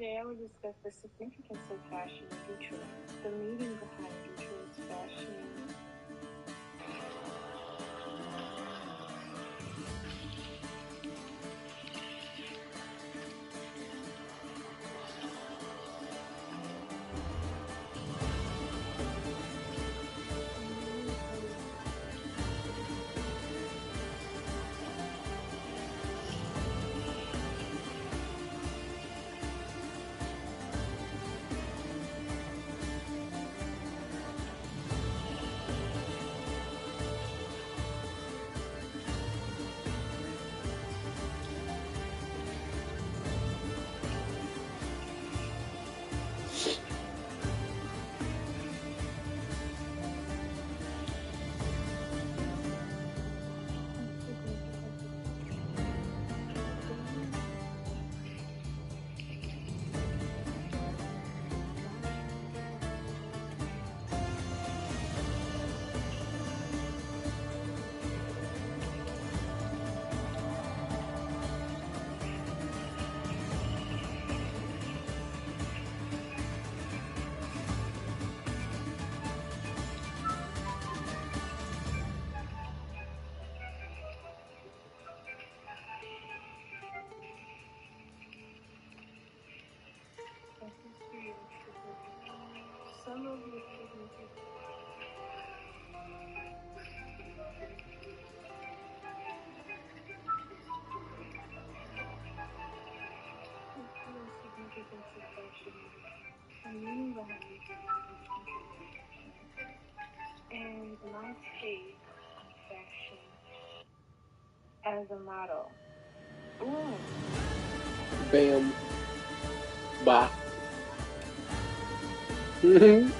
Today I will discuss the significance of fashion in Detroit, the meaning behind Detroit's fashion. Some of the significance. Significance of fashion, the meaning behind it, and my take on fashion as a model. Ooh. Bam. Bye. There.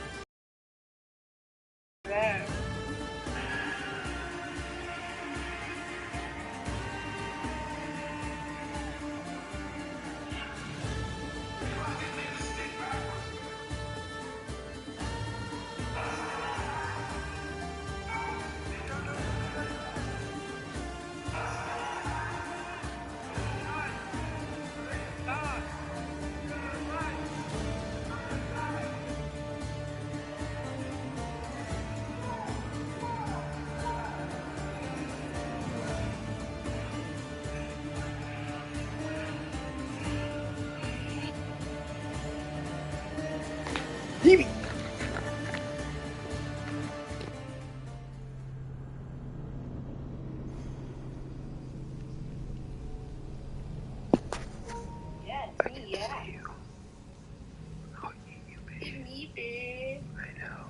TV. Yes, me, yeah. It's me, babe. I know.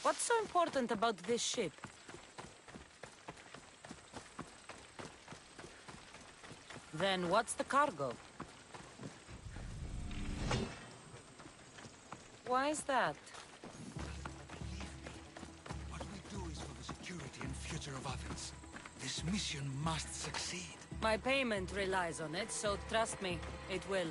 What's so important about this ship? Then what's the cargo? Why is that? What we do is for the security and future of Athens. This mission must succeed. My payment relies on it, so trust me, it will.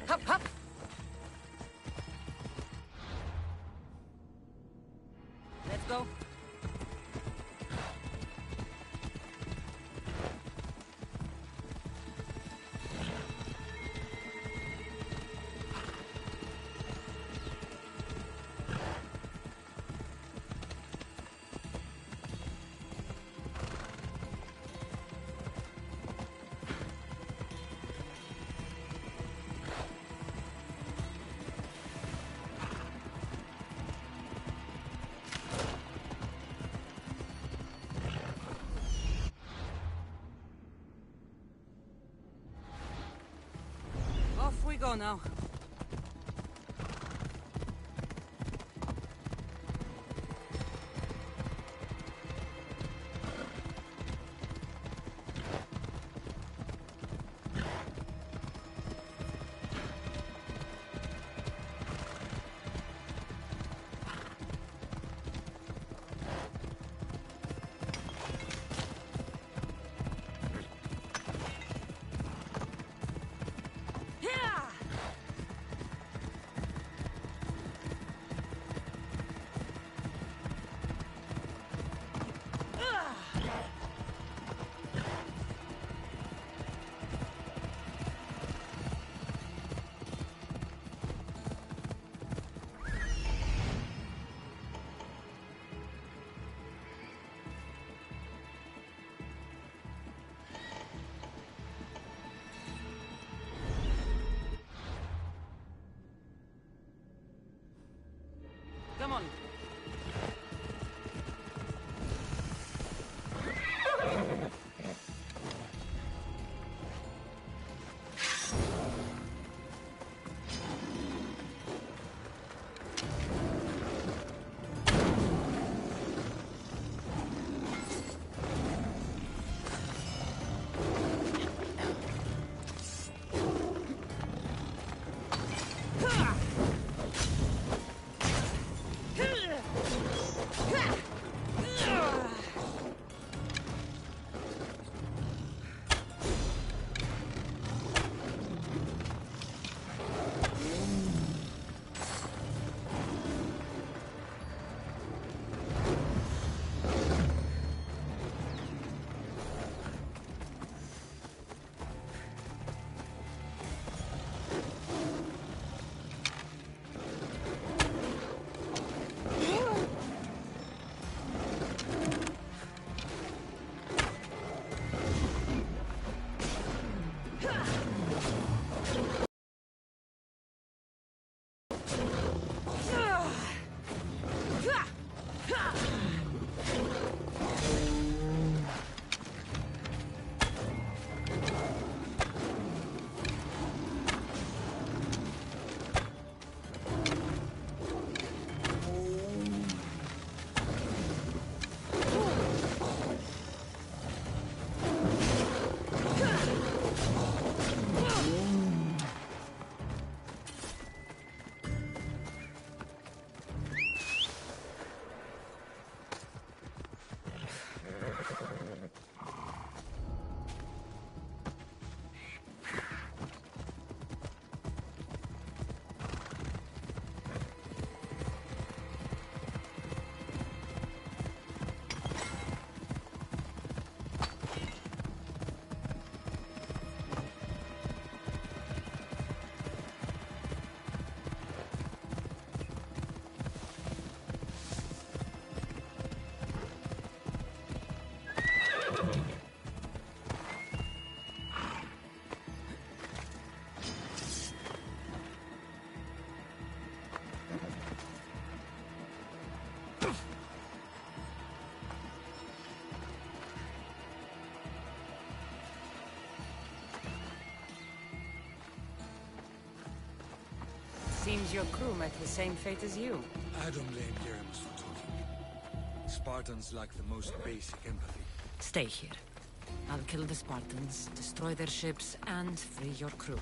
Hup, hup! Let's go. Off we go now. Come on. Seems your crew met the same fate as you. I don't blame Jeremus for talking. Spartans lack the most basic empathy. Stay here. I'll kill the Spartans, destroy their ships, and free your crew.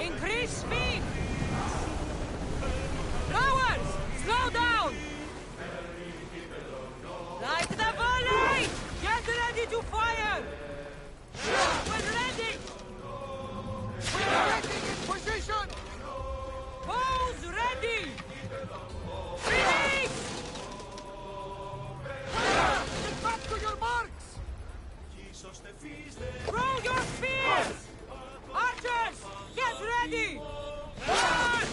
Increase speed! Rowers, slow down! Like the volley! Get ready to fire! We're ready! We're getting in position! Bows ready! Release! Get back to your marks! Throw your spears! Archers, get ready! Run!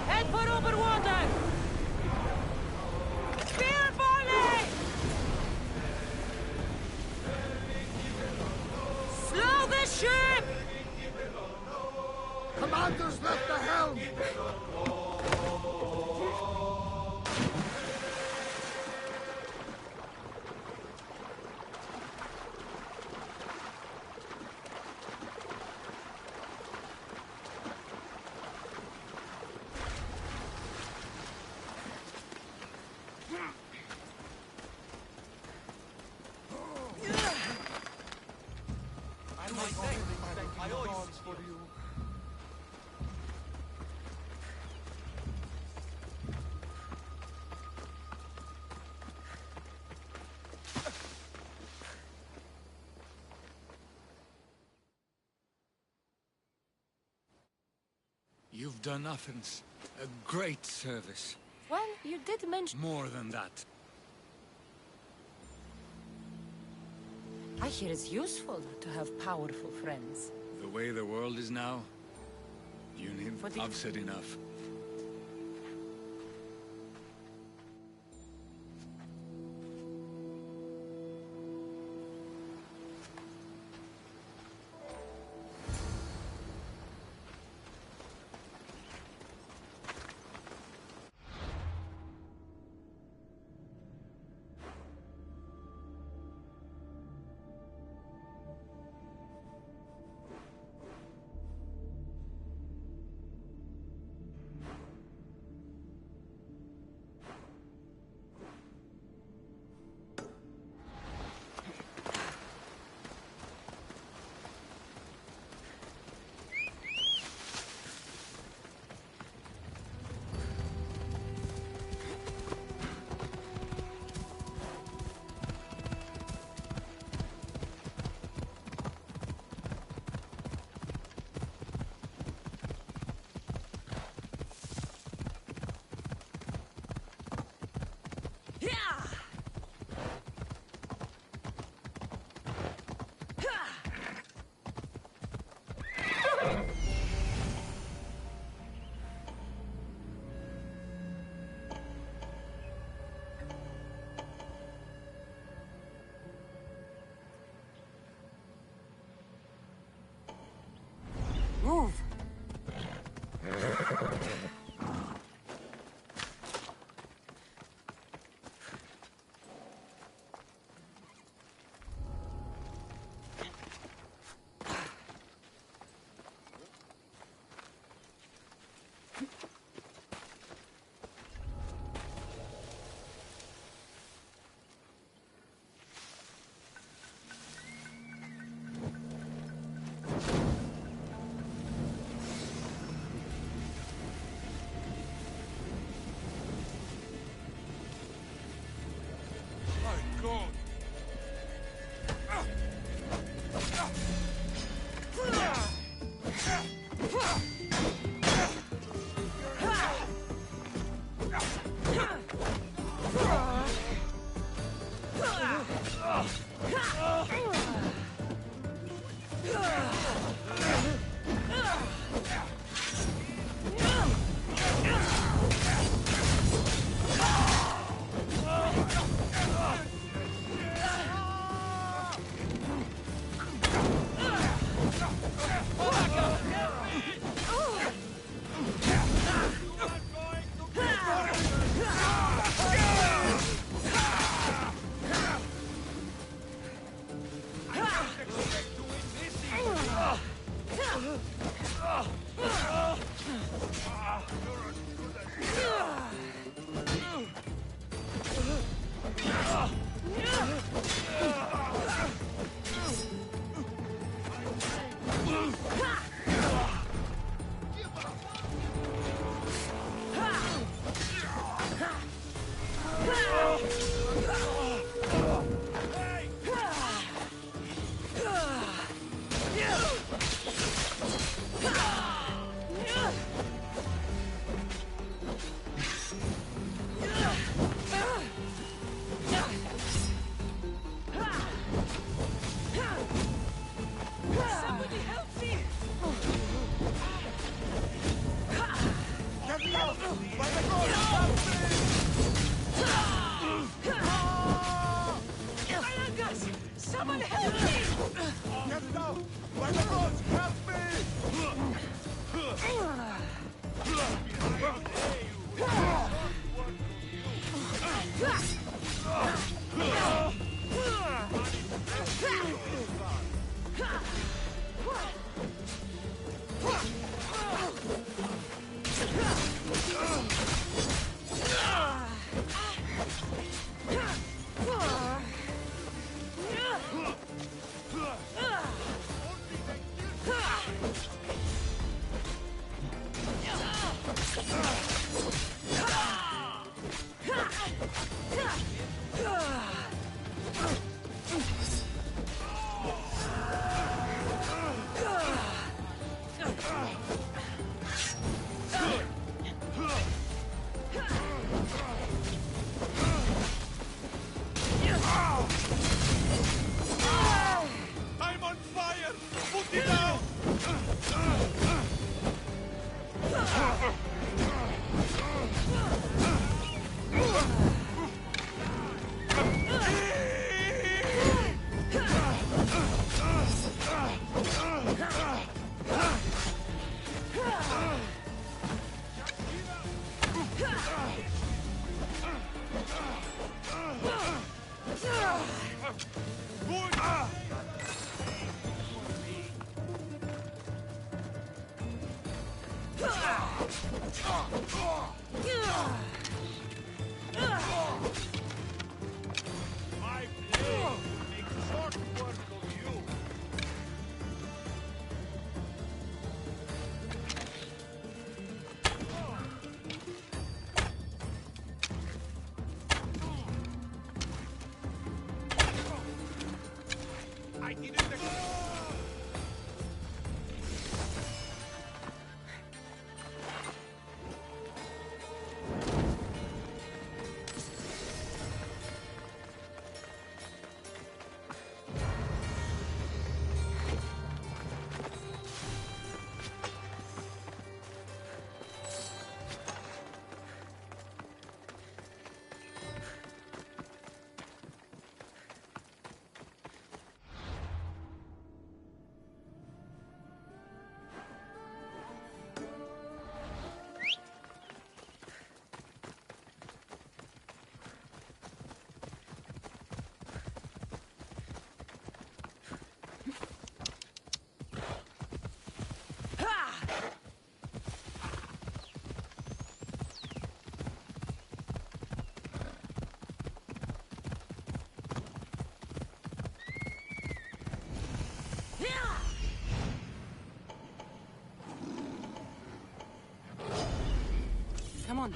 Head for over water! Spear volley! Slow the ship! Commanders left the helm! You've done Athens a great service. Well, you did mention... More than that. I hear it's useful to have powerful friends. The way the world is now, you need... I've said enough. Come on.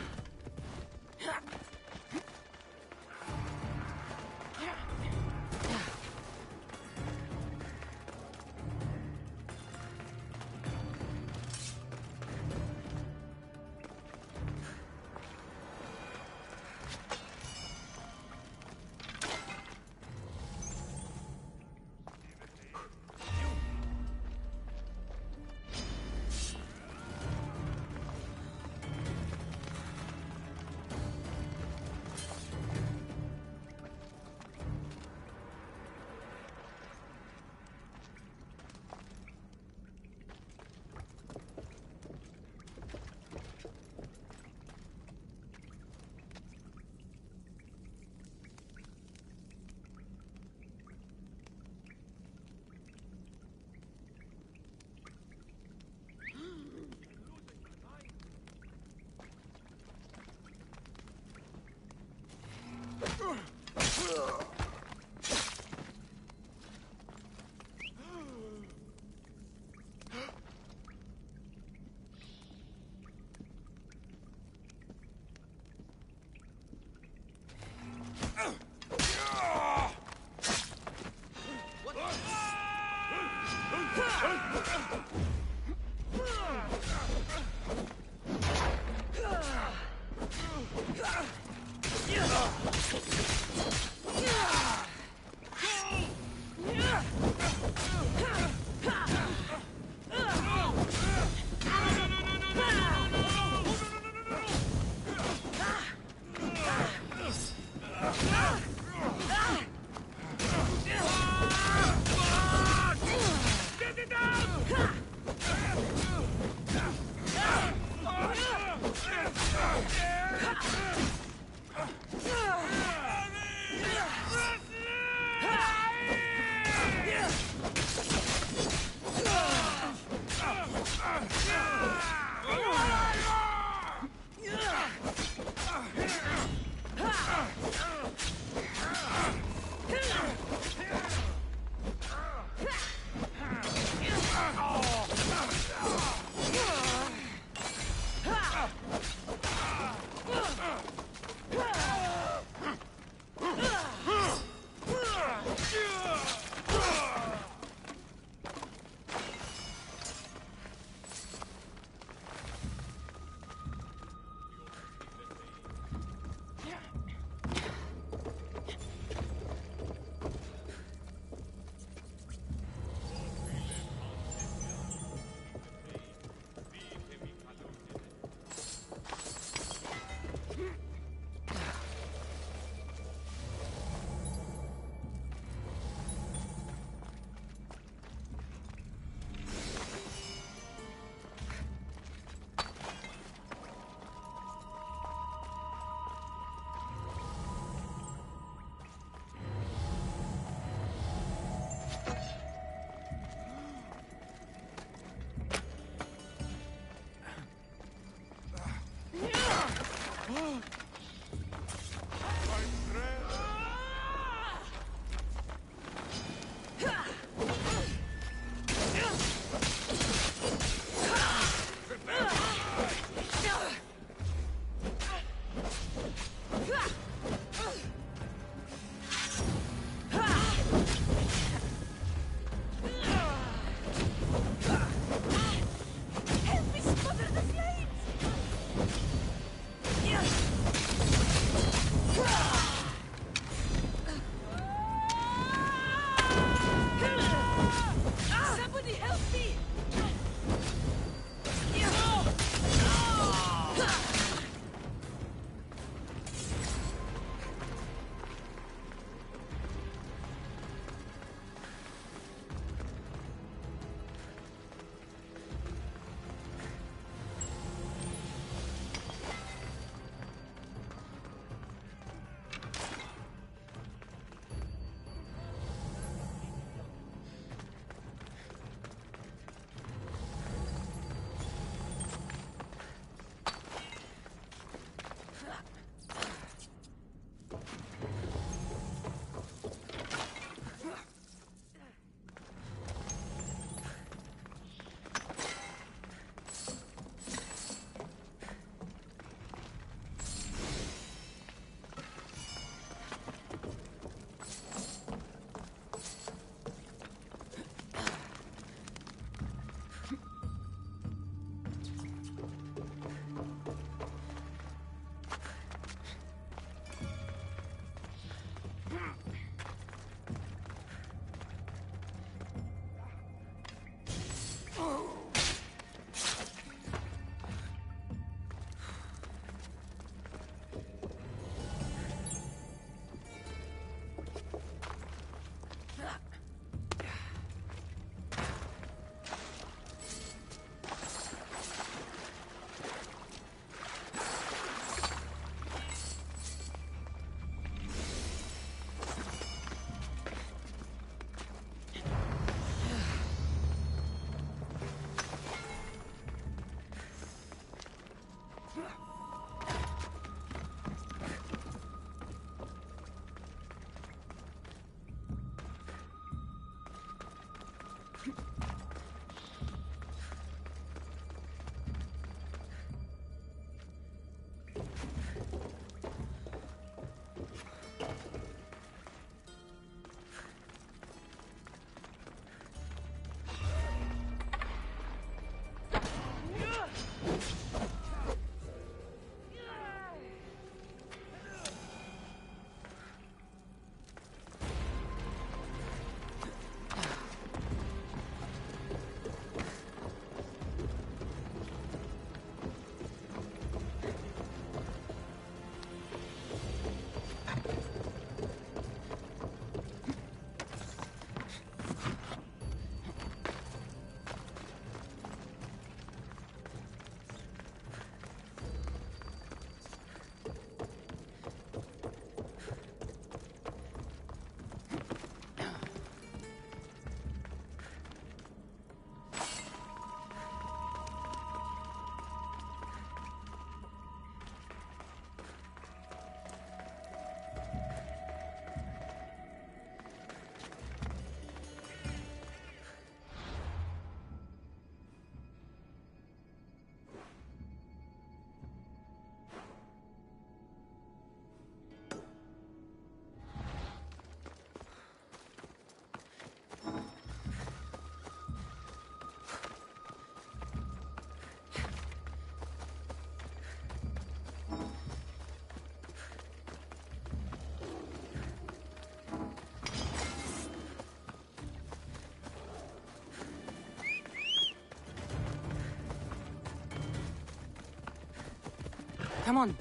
Come on.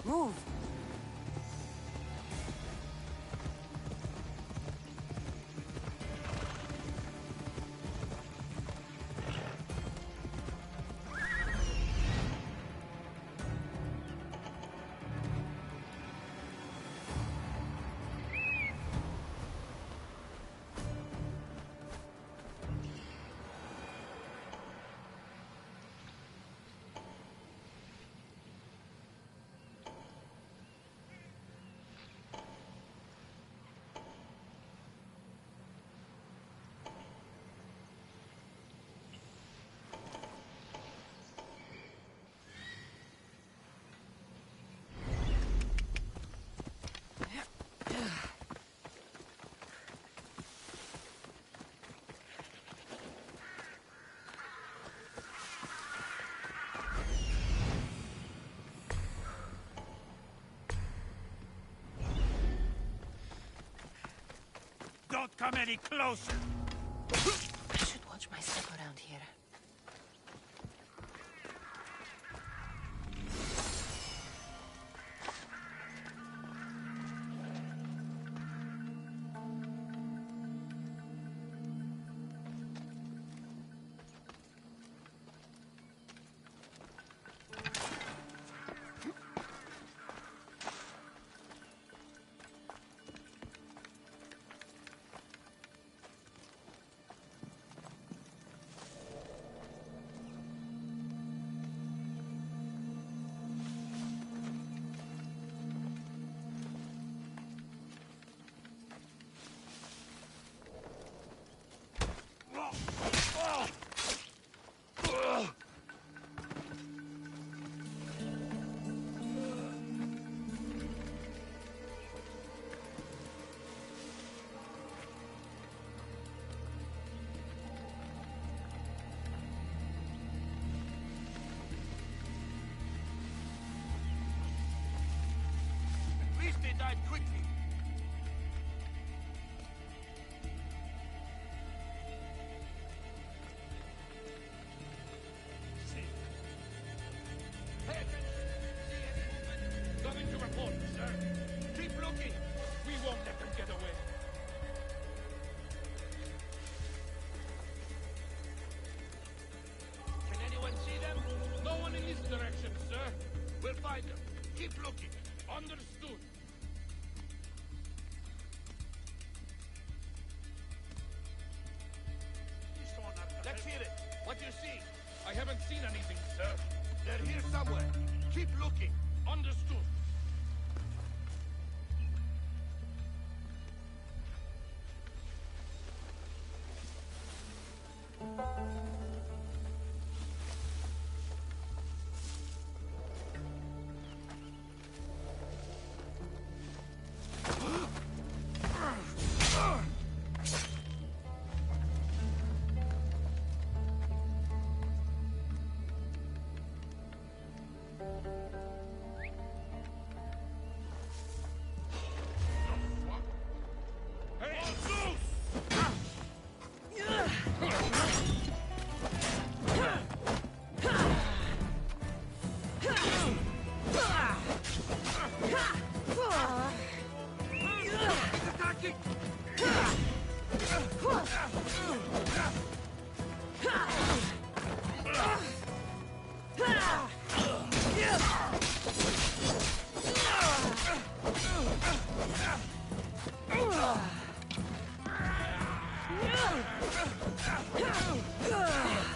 Move. Don't come any closer! I should watch my step around here. At least they died quickly. Pay attention. See any movement? Nothing to report, sir. Keep looking. We won't let them get away. Can anyone see them? No one in this direction, sir. We'll find them. Keep looking. Understood. Let's hear it. What do you see? I haven't seen anything, sir. They're here somewhere. Keep looking. Understood.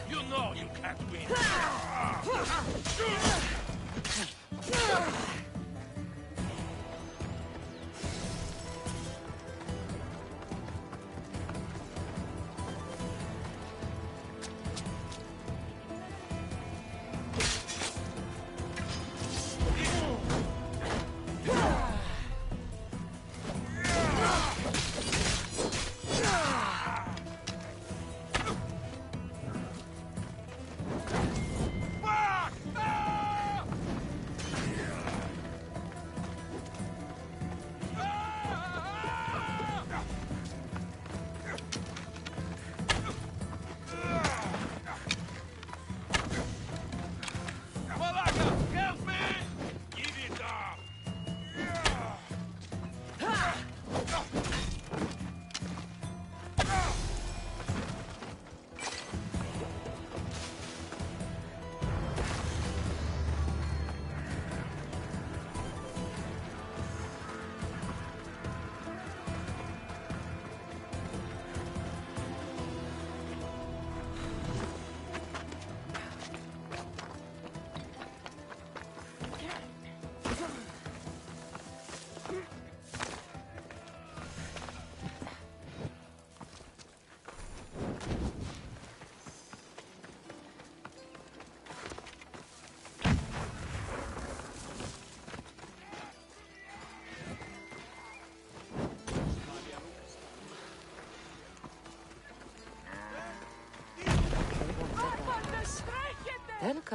You know you can't win.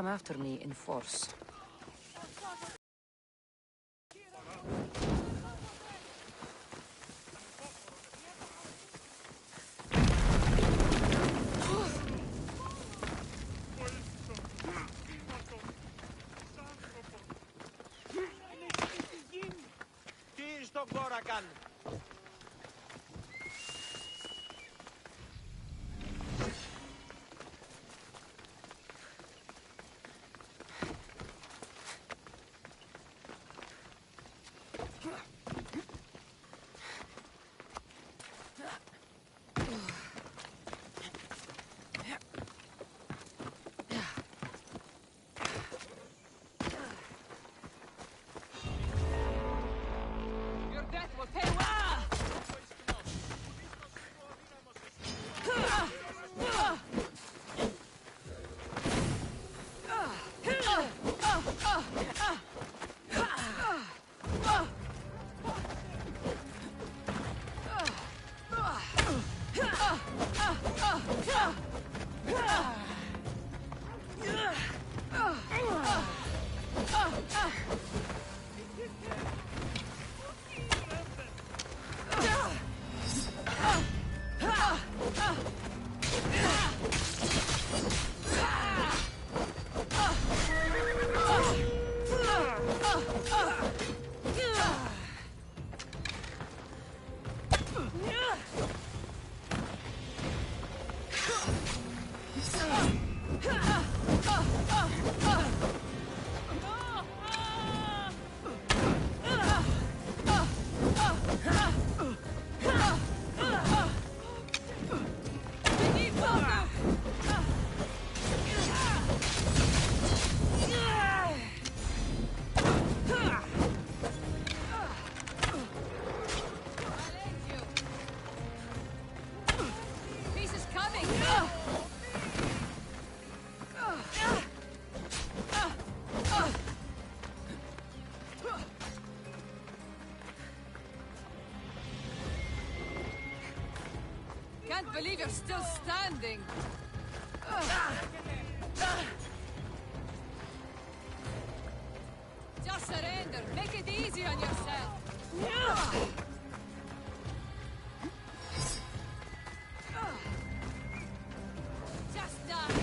come after me in force. Your death will pay well! Peace is coming! Can't believe you're still standing! Just surrender. Make it easy on yourself. Just die.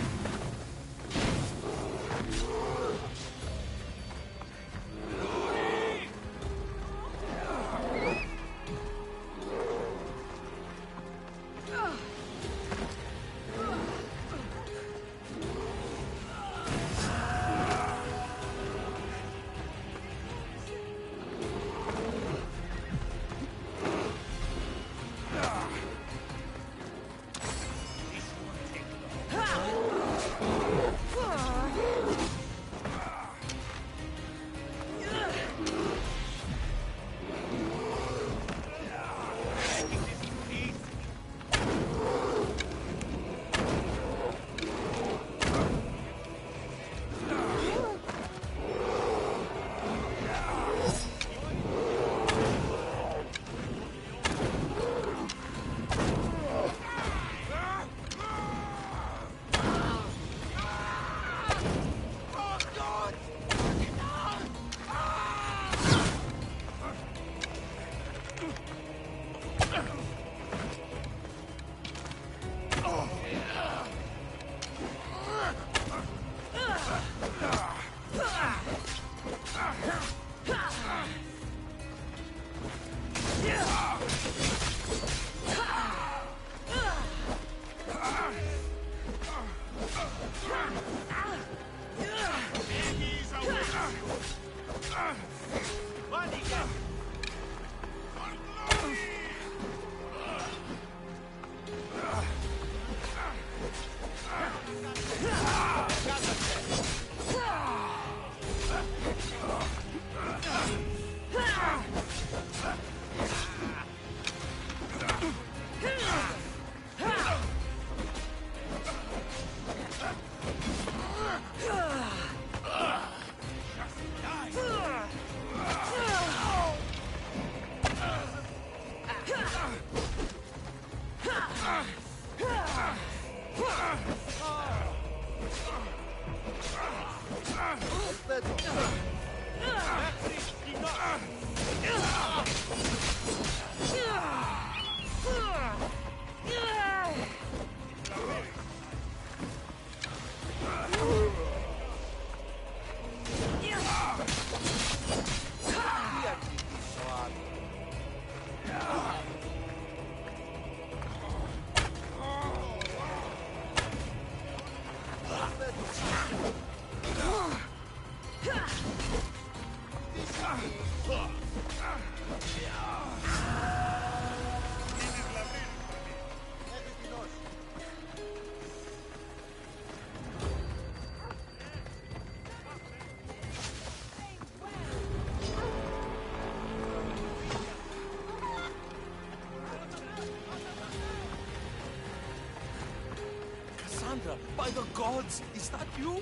Cassandra, by the gods, is that you?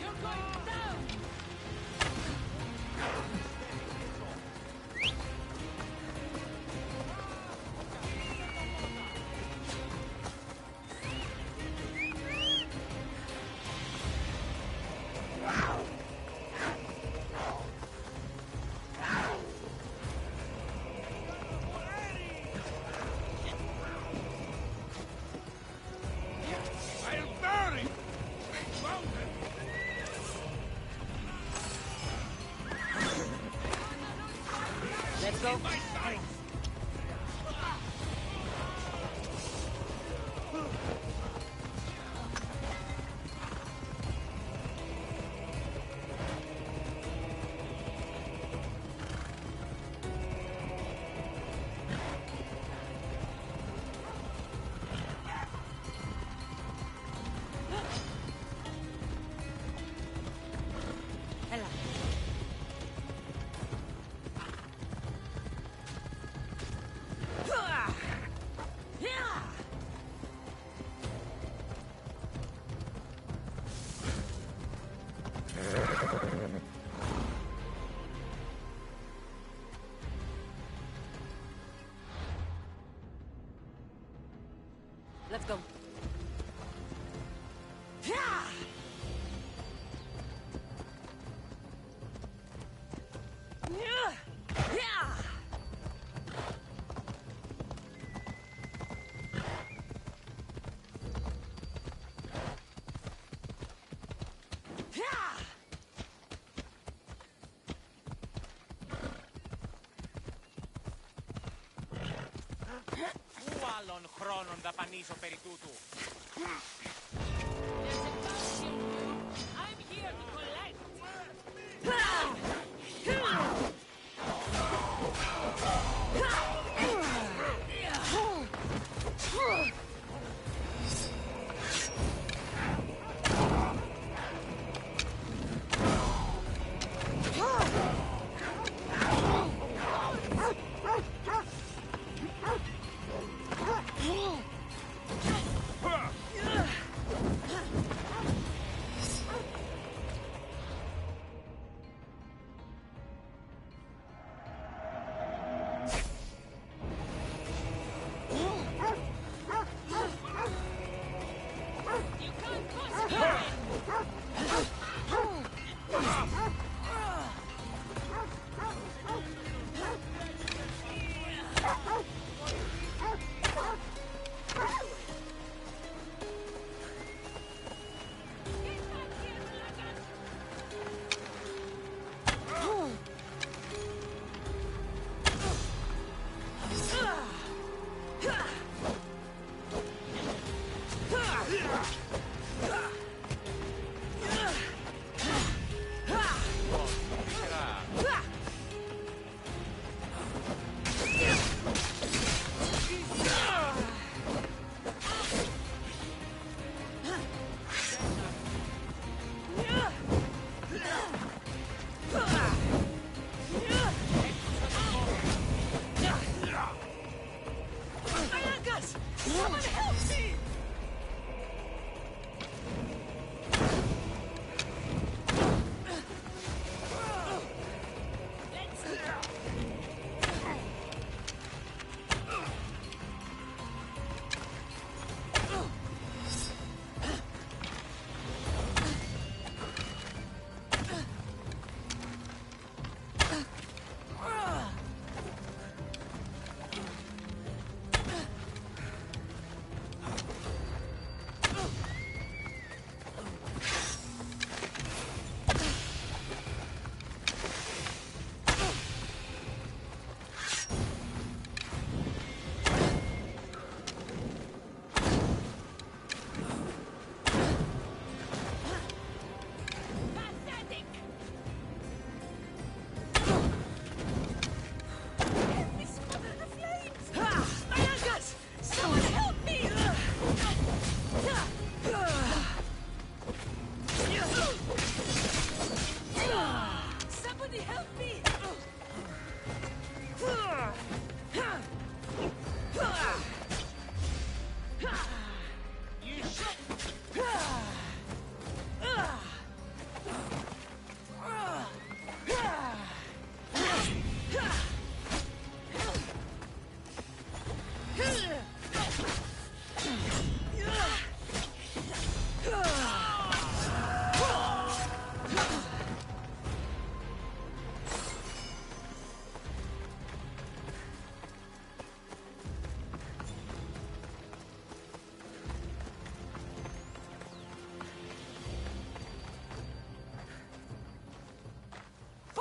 You're going down! I'll bury you! Mountain! Let's go. My sight! Let's go. Πού άλλον χρόνον δαπανίσω περί τούτου. There's a bounty on you. I'm here to collect. You can't possibly win. Get back here, Lagan. Someone help me! Pathetic! Help me smother the flames! My ankles! Someone help me! Somebody help me!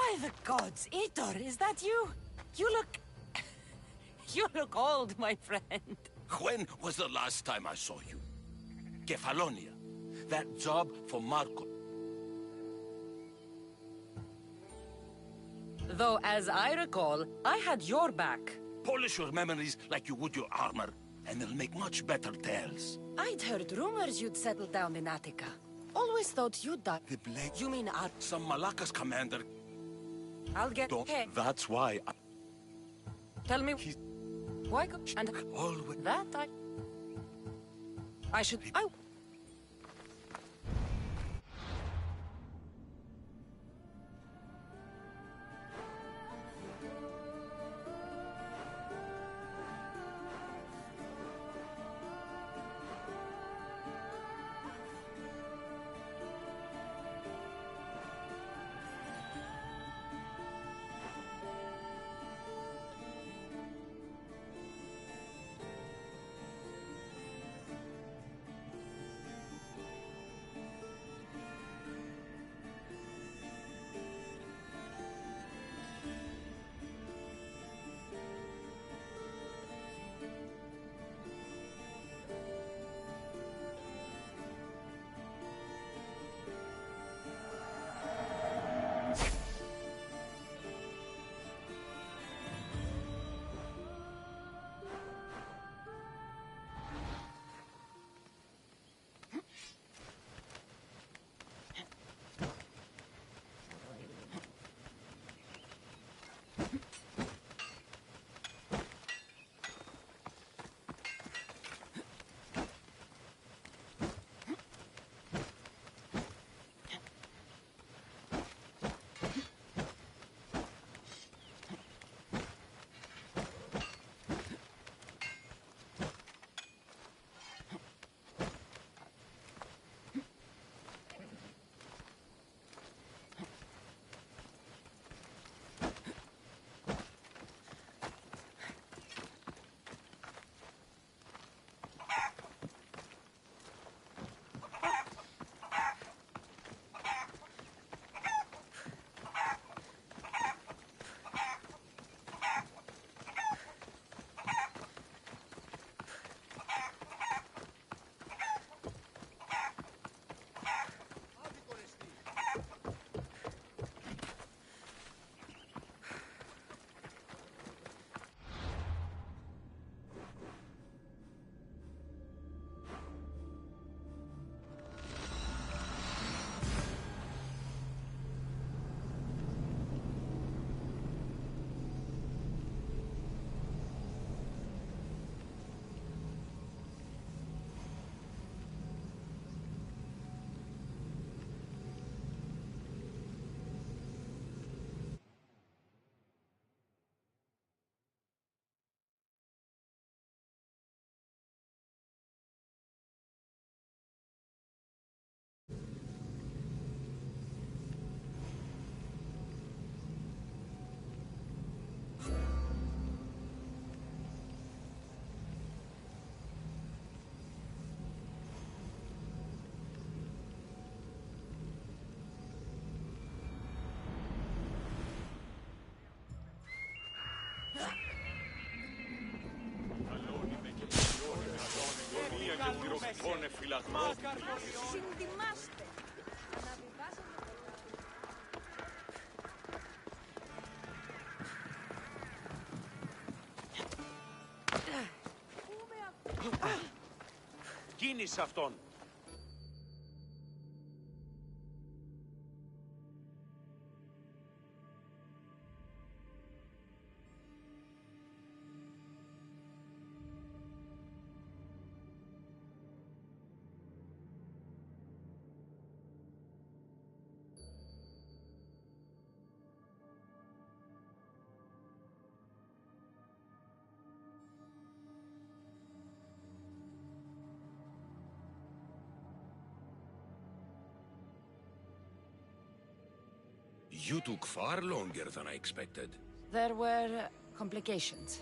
By the gods, Itor, is that you? You look... You look old, my friend. When was the last time I saw you? Kefalonia. That job for Marco. Though, as I recall, I had your back. Polish your memories like you would your armor, and they'll make much better tales. I'd heard rumors you'd settled down in Attica. Always thought you'd die. The blade... You mean Some Malakas commander... I'll get... Don't... Hey, That's why I... tell me... He's... Why go... And... Always... That I should... I... Συντιμάστε. Κίνησε αυτόν. You took far longer than I expected. There were complications.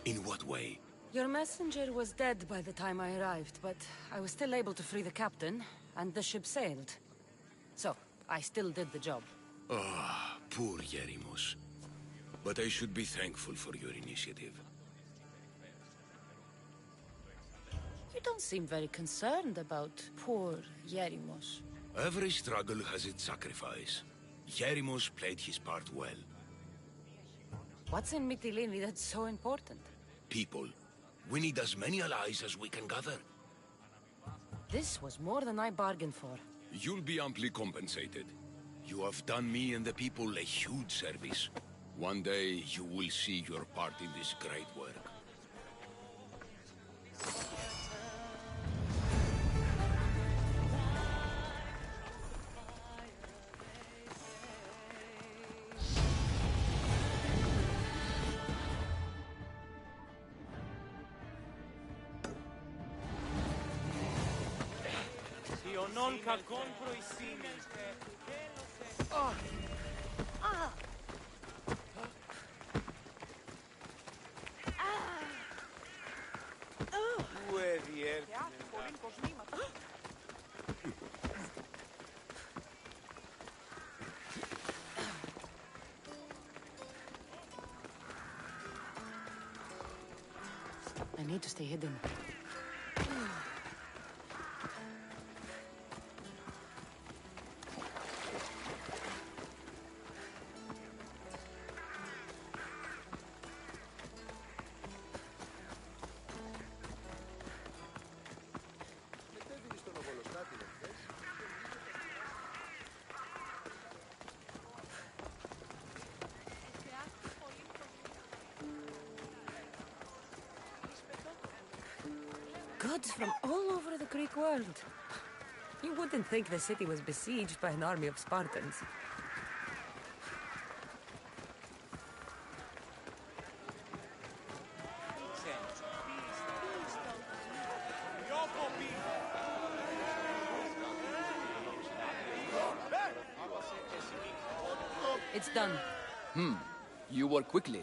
In what way? Your messenger was dead by the time I arrived, but I was still able to free the captain, and the ship sailed. So, I still did the job. Ah, poor Yerimos. But I should be thankful for your initiative. You don't seem very concerned about poor Yerimos. Every struggle has its sacrifice. Yerimos played his part well. What's in Mytilene that's so important? People. We need as many allies as we can gather. This was more than I bargained for. You'll be amply compensated. You have done me and the people a huge service. One day, you will see your part in this great work. Io non contro i simili. Due vierti. I need to stay hidden. Goods from all over the Greek world. You wouldn't think the city was besieged by an army of Spartans. It's done. You work quickly.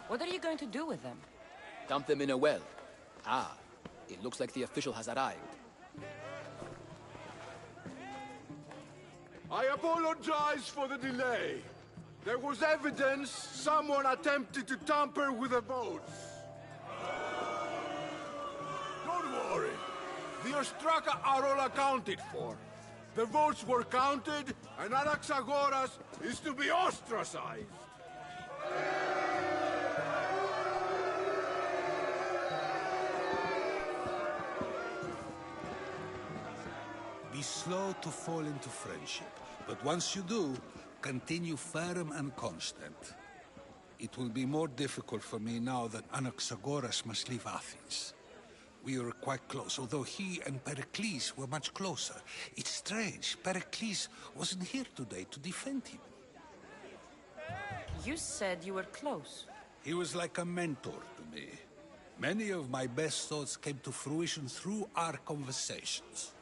What are you going to do with them? Dump them in a well. Ah, it looks like the official has arrived. I apologize for the delay. There was evidence someone attempted to tamper with the votes. Don't worry. The Ostraka are all accounted for. The votes were counted, and Anaxagoras is to be ostracized. Be slow to fall into friendship, but once you do, continue firm and constant. It will be more difficult for me now that Anaxagoras must leave Athens. We were quite close, although he and Pericles were much closer. It's strange, Pericles wasn't here today to defend him. You said you were close. He was like a mentor to me. Many of my best thoughts came to fruition through our conversations.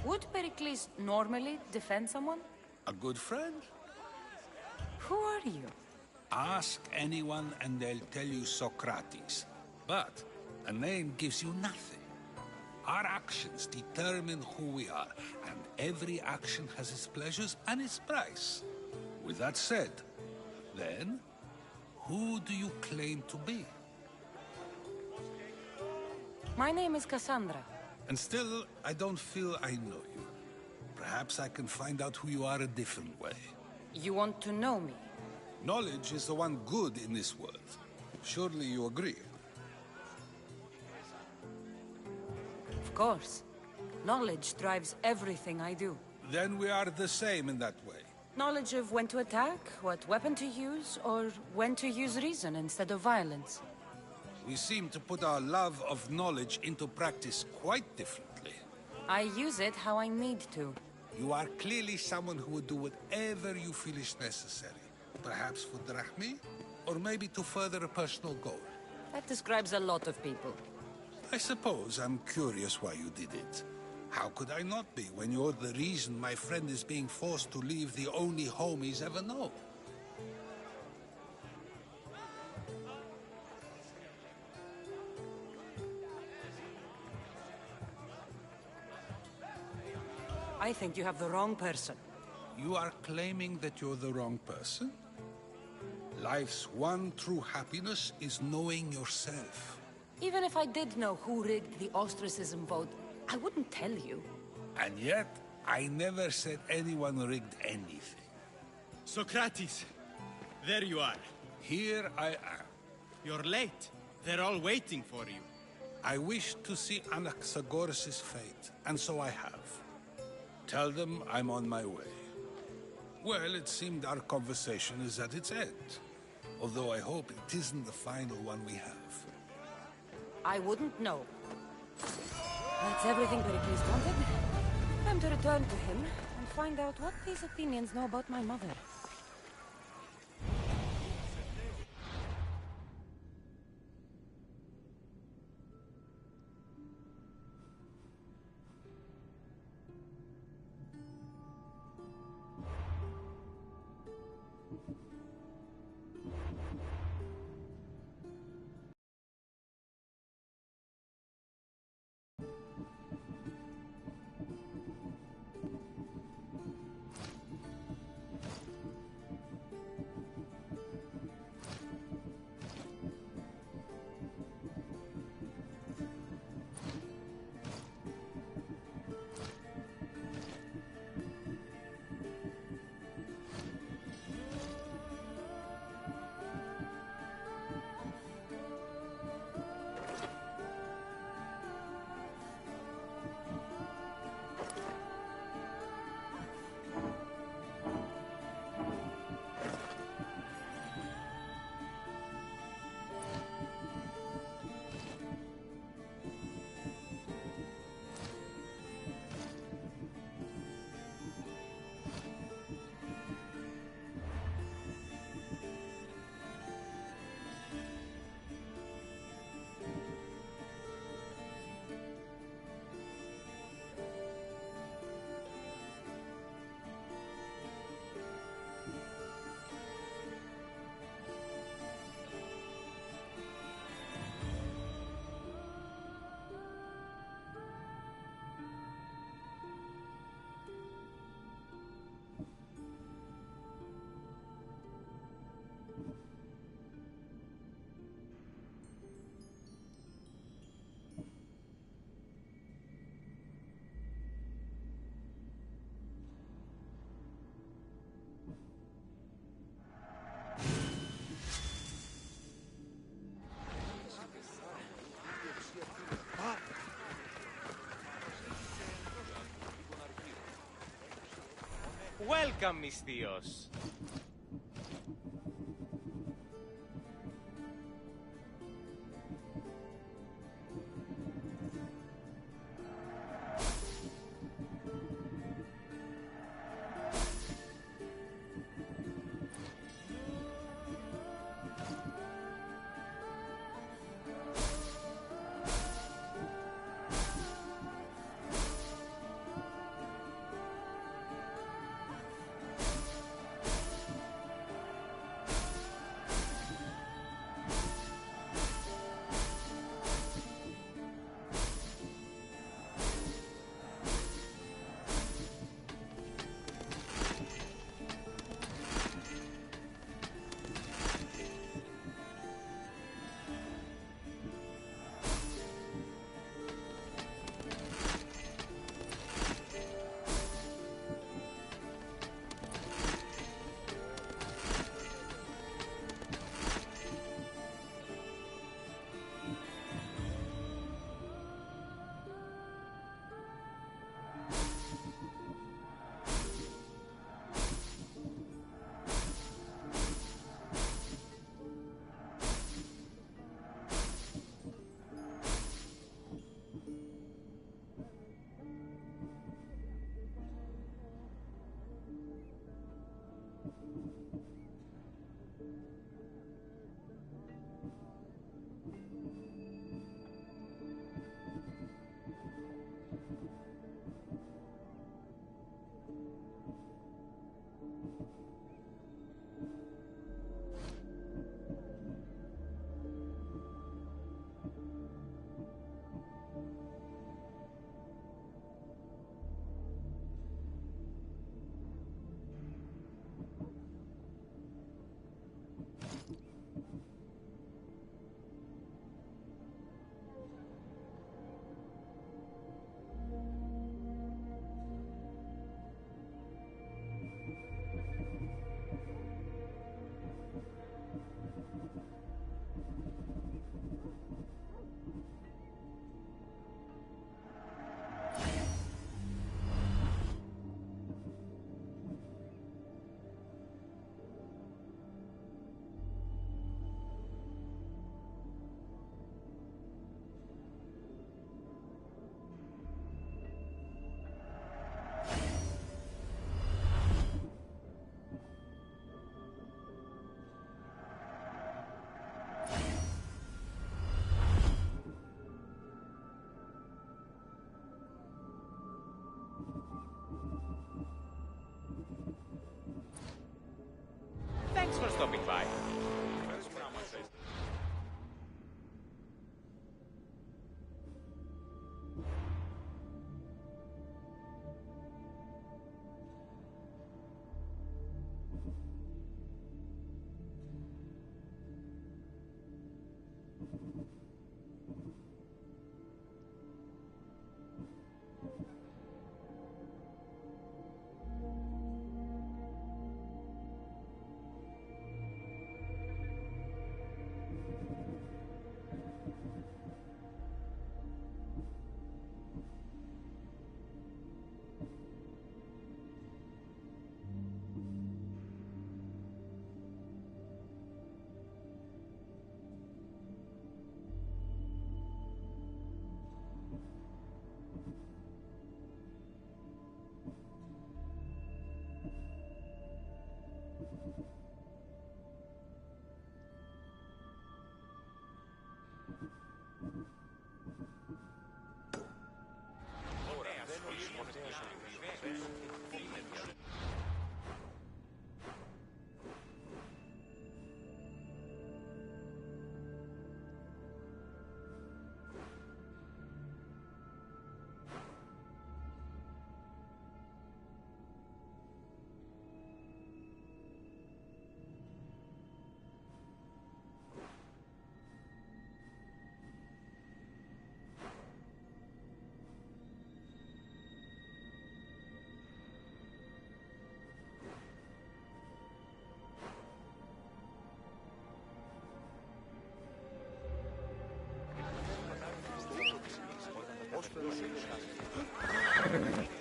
Would Pericles normally defend someone? A good friend? Who are you? Ask anyone and they'll tell you Socrates. But a name gives you nothing. Our actions determine who we are, and every action has its pleasures and its price. With that said, then, who do you claim to be? My name is Cassandra. And still, I don't feel I know you. Perhaps I can find out who you are a different way. You want to know me? Knowledge is the one good in this world. Surely you agree? Of course. Knowledge drives everything I do. Then we are the same in that way. Knowledge of when to attack, what weapon to use, or when to use reason instead of violence. We seem to put our love of knowledge into practice quite differently. I use it how I need to. You are clearly someone who would do whatever you feel is necessary. Perhaps for drachmi, or maybe to further a personal goal. That describes a lot of people. I suppose I'm curious why you did it. How could I not be when you're the reason my friend is being forced to leave the only home he's ever known? I think you have the wrong person. You are claiming that you're the wrong person? Life's one true happiness is knowing yourself. Even if I did know who rigged the ostracism vote, I wouldn't tell you. And yet, I never said anyone rigged anything. Socrates! There you are. Here I am. You're late. They're all waiting for you. I wish to see Anaxagoras' fate, and so I have. Tell them I'm on my way. Well, it seemed our conversation is at its end. Although I hope it isn't the final one we have. I wouldn't know. That's everything Pericles wanted. Time to return to him and find out what these Athenians know about my mother. Welcome, Misthios.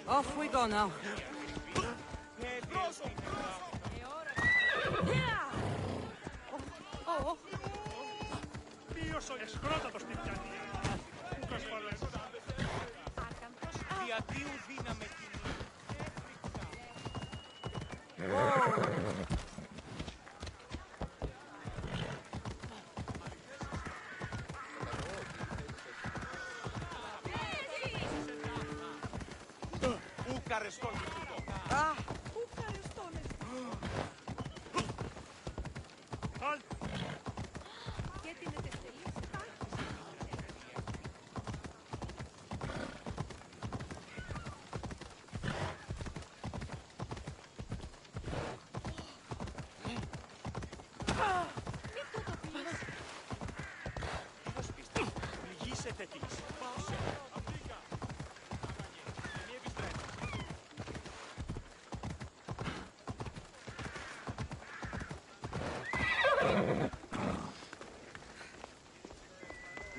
Off we go now. Διατίου δύναμε την... Ουκαρεστόν τούτο. Πληγήσετε της.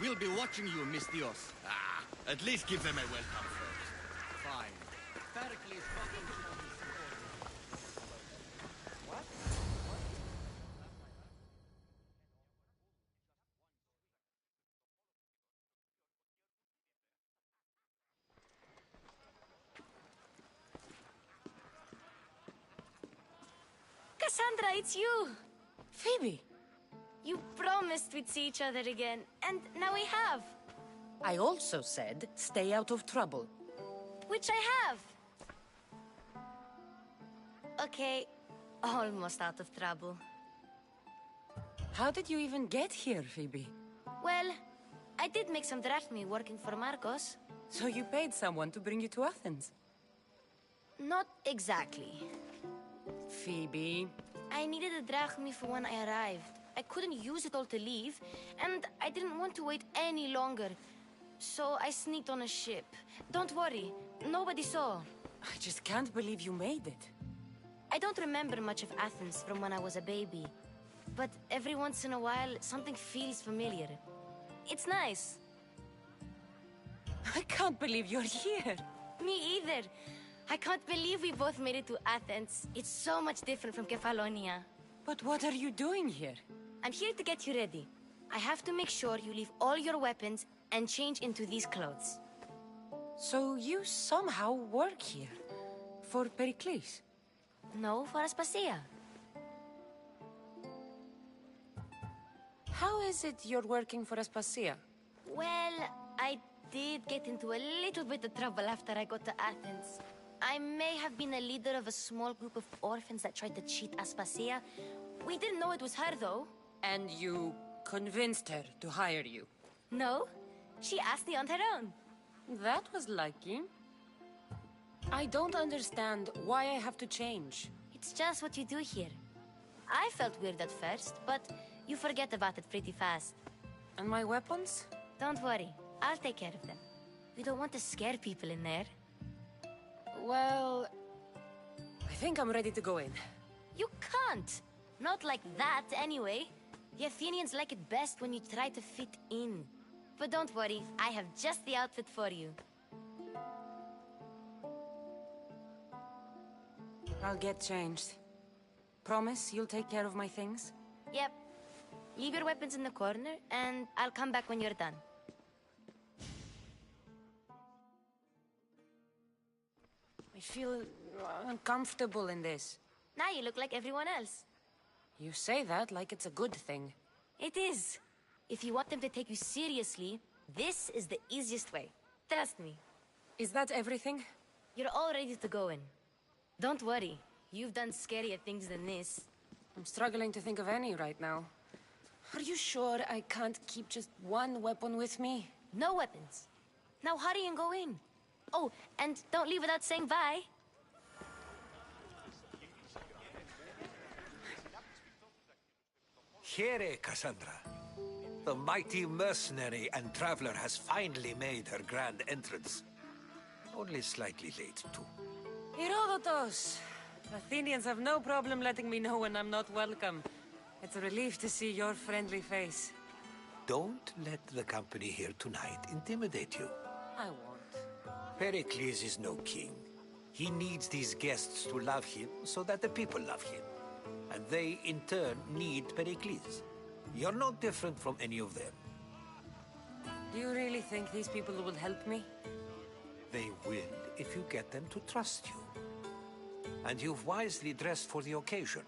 We'll be watching you, Miss Dios. At least give them a welcome first. Fine. Pericles fucking What? Cassandra, it's you! Phoebe! You promised we'd see each other again, and now we have. I also said, stay out of trouble. Which I have. Okay, almost out of trouble. How did you even get here, Phoebe? Well, I did make some drachmi working for Marcos. So you paid someone to bring you to Athens? Not exactly. Phoebe... I needed a drachmi for when I arrived. I couldn't use it all to leave, and I didn't want to wait any longer. So I sneaked on a ship. Don't worry, nobody saw. I just can't believe you made it. I don't remember much of Athens from when I was a baby. But every once in a while, something feels familiar. It's nice. I can't believe you're here. Me either. I can't believe we both made it to Athens. It's so much different from Kefalonia. But what are you doing here? I'm here to get you ready. I have to make sure you leave all your weapons and change into these clothes. So you somehow work here? For Pericles? No, for Aspasia. How is it you're working for Aspasia? Well, I did get into a little bit of trouble after I got to Athens. I may have been a leader of a small group of orphans that tried to cheat Aspasia. We didn't know it was her, though. And you convinced her to hire you? No, she asked me on her own. That was lucky. I don't understand why I have to change. It's just what you do here. I felt weird at first, but you forget about it pretty fast. And my weapons? Don't worry, I'll take care of them. We don't want to scare people in there. Well... I think I'm ready to go in. You can't! Not like that, anyway. The Athenians like it best when you try to fit in. But don't worry, I have just the outfit for you. I'll get changed. Promise you'll take care of my things? Yep. Leave your weapons in the corner, and I'll come back when you're done. I feel uncomfortable in this. Now you look like everyone else. You say that like it's a good thing. It is. If you want them to take you seriously, this is the easiest way. Trust me. Is that everything? You're all ready to go in. Don't worry. You've done scarier things than this. I'm struggling to think of any right now. Are you sure I can't keep just one weapon with me? No weapons. Now hurry and go in. Oh, and don't leave without saying bye. Here, Cassandra. The mighty mercenary and traveler has finally made her grand entrance. Only slightly late, too. Herodotus! Athenians have no problem letting me know when I'm not welcome. It's a relief to see your friendly face. Don't let the company here tonight intimidate you. I won't. Pericles is no king. He needs these guests to love him so that the people love him. And they, in turn, need Pericles. You're no different from any of them. Do you really think these people will help me? They will if you get them to trust you. And you've wisely dressed for the occasion.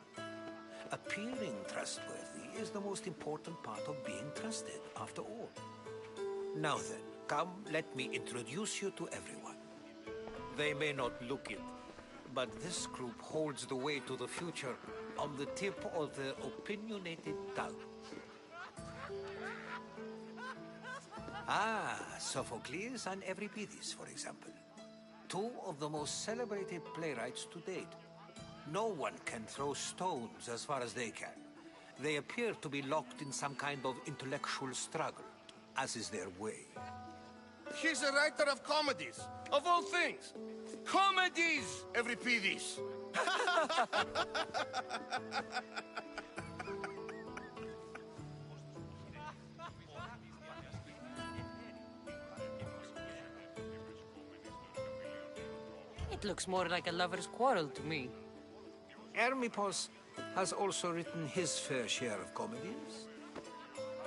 Appearing trustworthy is the most important part of being trusted, after all. Now then, come, let me introduce you to everyone. They may not look it, but this group holds the way to the future on the tip of their opinionated tongue. Ah, Sophocles and Euripides, for example. Two of the most celebrated playwrights to date. No one can throw stones as far as they can. They appear to be locked in some kind of intellectual struggle, as is their way. He's a writer of comedies, of all things. Comedies, Euripides. It looks more like a lover's quarrel to me. Hermippos has also written his fair share of comedies.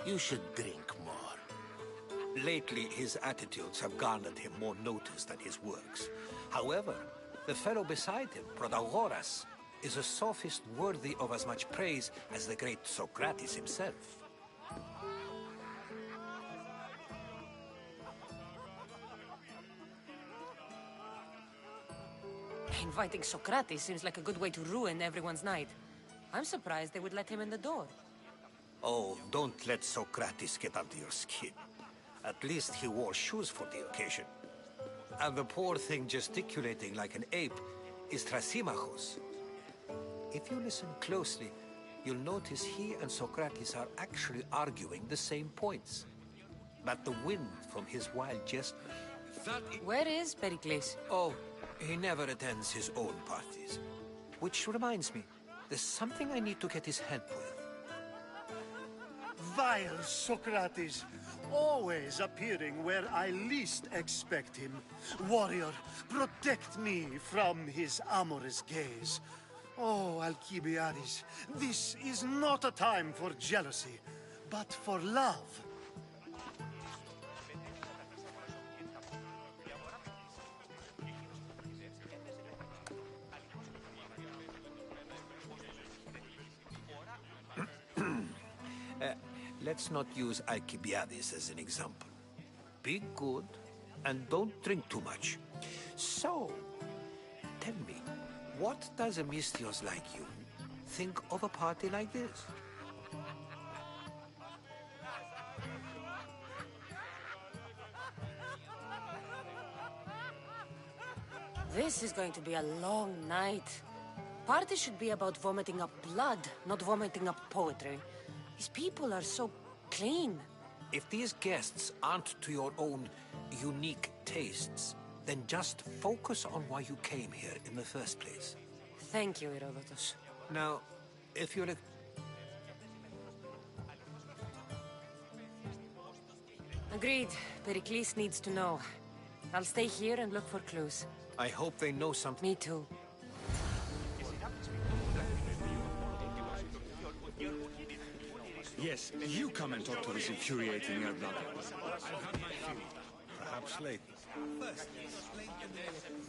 You should drink more. Lately, his attitudes have garnered him more notice than his works. However, the fellow beside him, Protagoras, is a sophist worthy of as much praise as the great Socrates himself. Inviting Socrates seems like a good way to ruin everyone's night. I'm surprised they would let him in the door. Oh, don't let Socrates get under your skin. At least he wore shoes for the occasion. And the poor thing gesticulating like an ape is Thrasymachos. If you listen closely, you'll notice he and Socrates are actually arguing the same points. But the wind from his wild jest... Where is Pericles? Oh, he never attends his own parties. Which reminds me, there's something I need to get his help with. Vile Socrates, always appearing where I least expect him. Warrior, protect me from his amorous gaze. Oh, Alcibiades, this is not a time for jealousy, but for love. Let's not use Alcibiades as an example. Be good, and don't drink too much. So, tell me, what does a Misthios like you think of a party like this? This is going to be a long night. Party should be about vomiting up blood, not vomiting up poetry. These people are so clean. If these guests aren't to your own unique tastes, then just focus on why you came here in the first place. Thank you, Herodotus. Now, if you're Agreed. Pericles needs to know. I'll stay here and look for clues. I hope they know something. Me too. Yes, you come and talk to this infuriating Erdog. Perhaps later.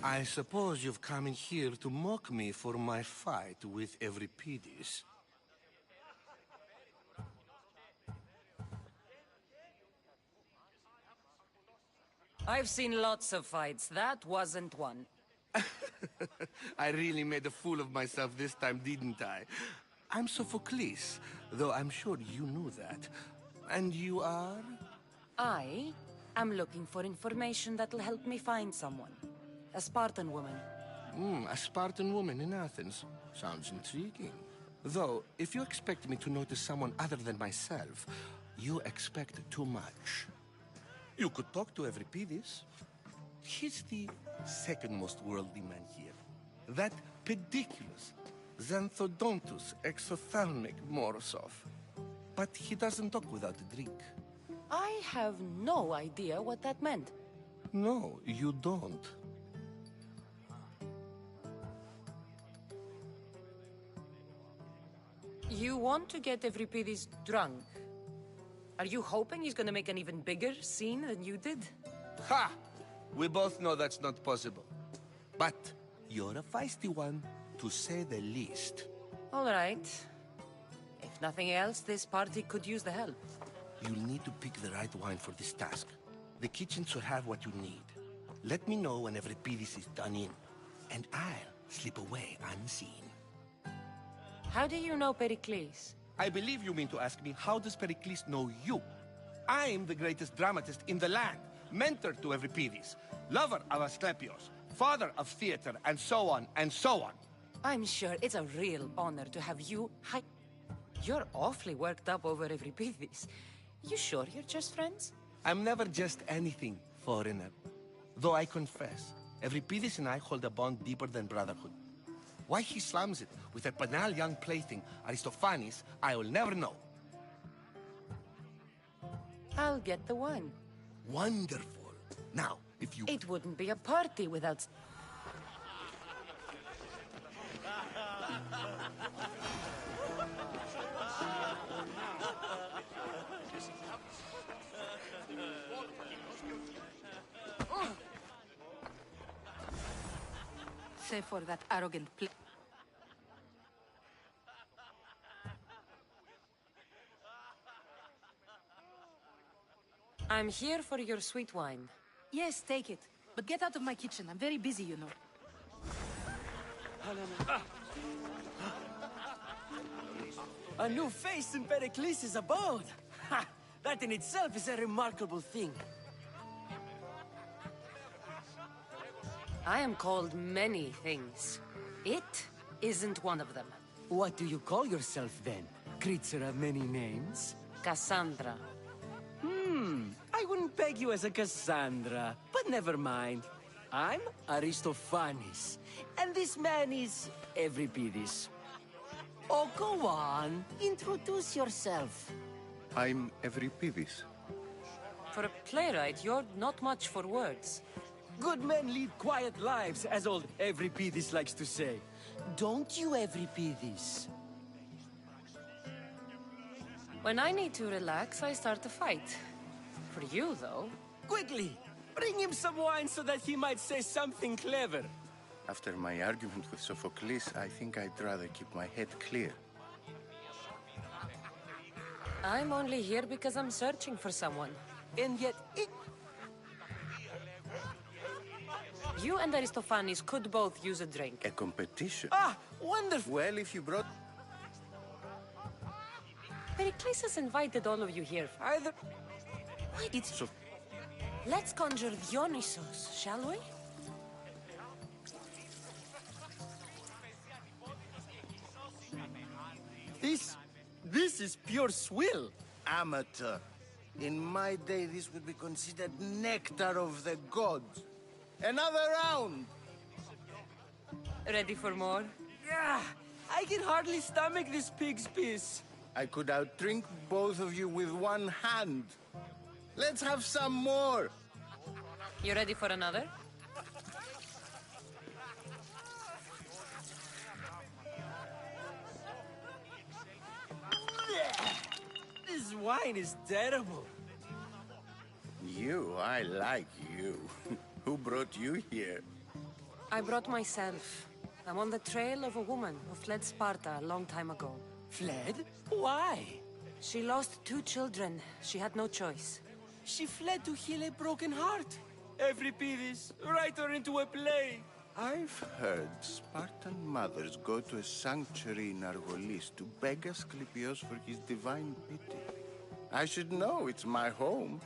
I suppose you've come in here to mock me for my fight with Euripides. I've seen lots of fights. That wasn't one. I really made a fool of myself this time, didn't I? I'm Sophocles, though I'm sure you knew that. And you are? I am looking for information that'll help me find someone. A Spartan woman. A Spartan woman in Athens. Sounds intriguing. Though, if you expect me to notice someone other than myself, you expect too much. You could talk to Euripides. He's the second most worldly man here. That pediculous, xanthodontus exophthalmic Morosov. But he doesn't talk without a drink. I have no idea what that meant. No, you don't. You want to get Euripides drunk. Are you hoping he's gonna make an even bigger scene than you did? Ha! We both know that's not possible. But you're a feisty one, to say the least. All right. If nothing else, this party could use the help. You'll need to pick the right wine for this task. The kitchen should have what you need. Let me know when Euripides is done in, and I'll slip away unseen. How do you know Pericles? I believe you mean to ask me, how does Pericles know you? I'm the greatest dramatist in the land, mentor to Euripides, lover of Asclepios, father of theater, and so on, and so on. I'm sure it's a real honor to have you You're awfully worked up over Euripides. You sure you're just friends? I'm never just anything, foreigner. Though I confess, Euripides and I hold a bond deeper than brotherhood. Why he slams it with a banal young plaything, Aristophanes, I will never know. I'll get the wine. Wonderful. Now, if you... It wouldn't be a party without... Save for that arrogant I'm here for your sweet wine. Yes, take it. But get out of my kitchen. I'm very busy, you know. A new face in Pericles' abode! Ha! That in itself is a remarkable thing. I am called many things. It isn't one of them. What do you call yourself then? Creature of many names? Cassandra. I wouldn't peg you as a Cassandra, but never mind. I'm Aristophanes, and this man is Euripides. Oh, go on. Introduce yourself. I'm Euripides. For a playwright, you're not much for words. Good men lead quiet lives, as old Euripides likes to say. Don't you, Euripides? When I need to relax, I start a fight. For you, though... Quickly! Bring him some wine so that he might say something clever. After my argument with Sophocles, I think I'd rather keep my head clear. I'm only here because I'm searching for someone. And yet You and Aristophanes could both use a drink. A competition? Ah, wonderful! Well, if you brought... Pericles has invited all of you here. Either... Why did... Let's conjure Dionysos, shall we? This is pure swill. Amateur. In my day, this would be considered nectar of the gods. Another round! Ready for more? Yeah, I can hardly stomach this pig's piss. I could outdrink both of you with one hand. Let's have some more! You ready for another? This wine is terrible. You, I like you. Who brought you here? I brought myself. I'm on the trail of a woman who fled Sparta a long time ago. Fled? Why? She lost 2 children. She had no choice. She fled to heal a broken heart. Euripides, write her into a play. I've heard Spartan mothers go to a sanctuary in Argolis to beg Asclepios for his divine pity. I should know, it's my home.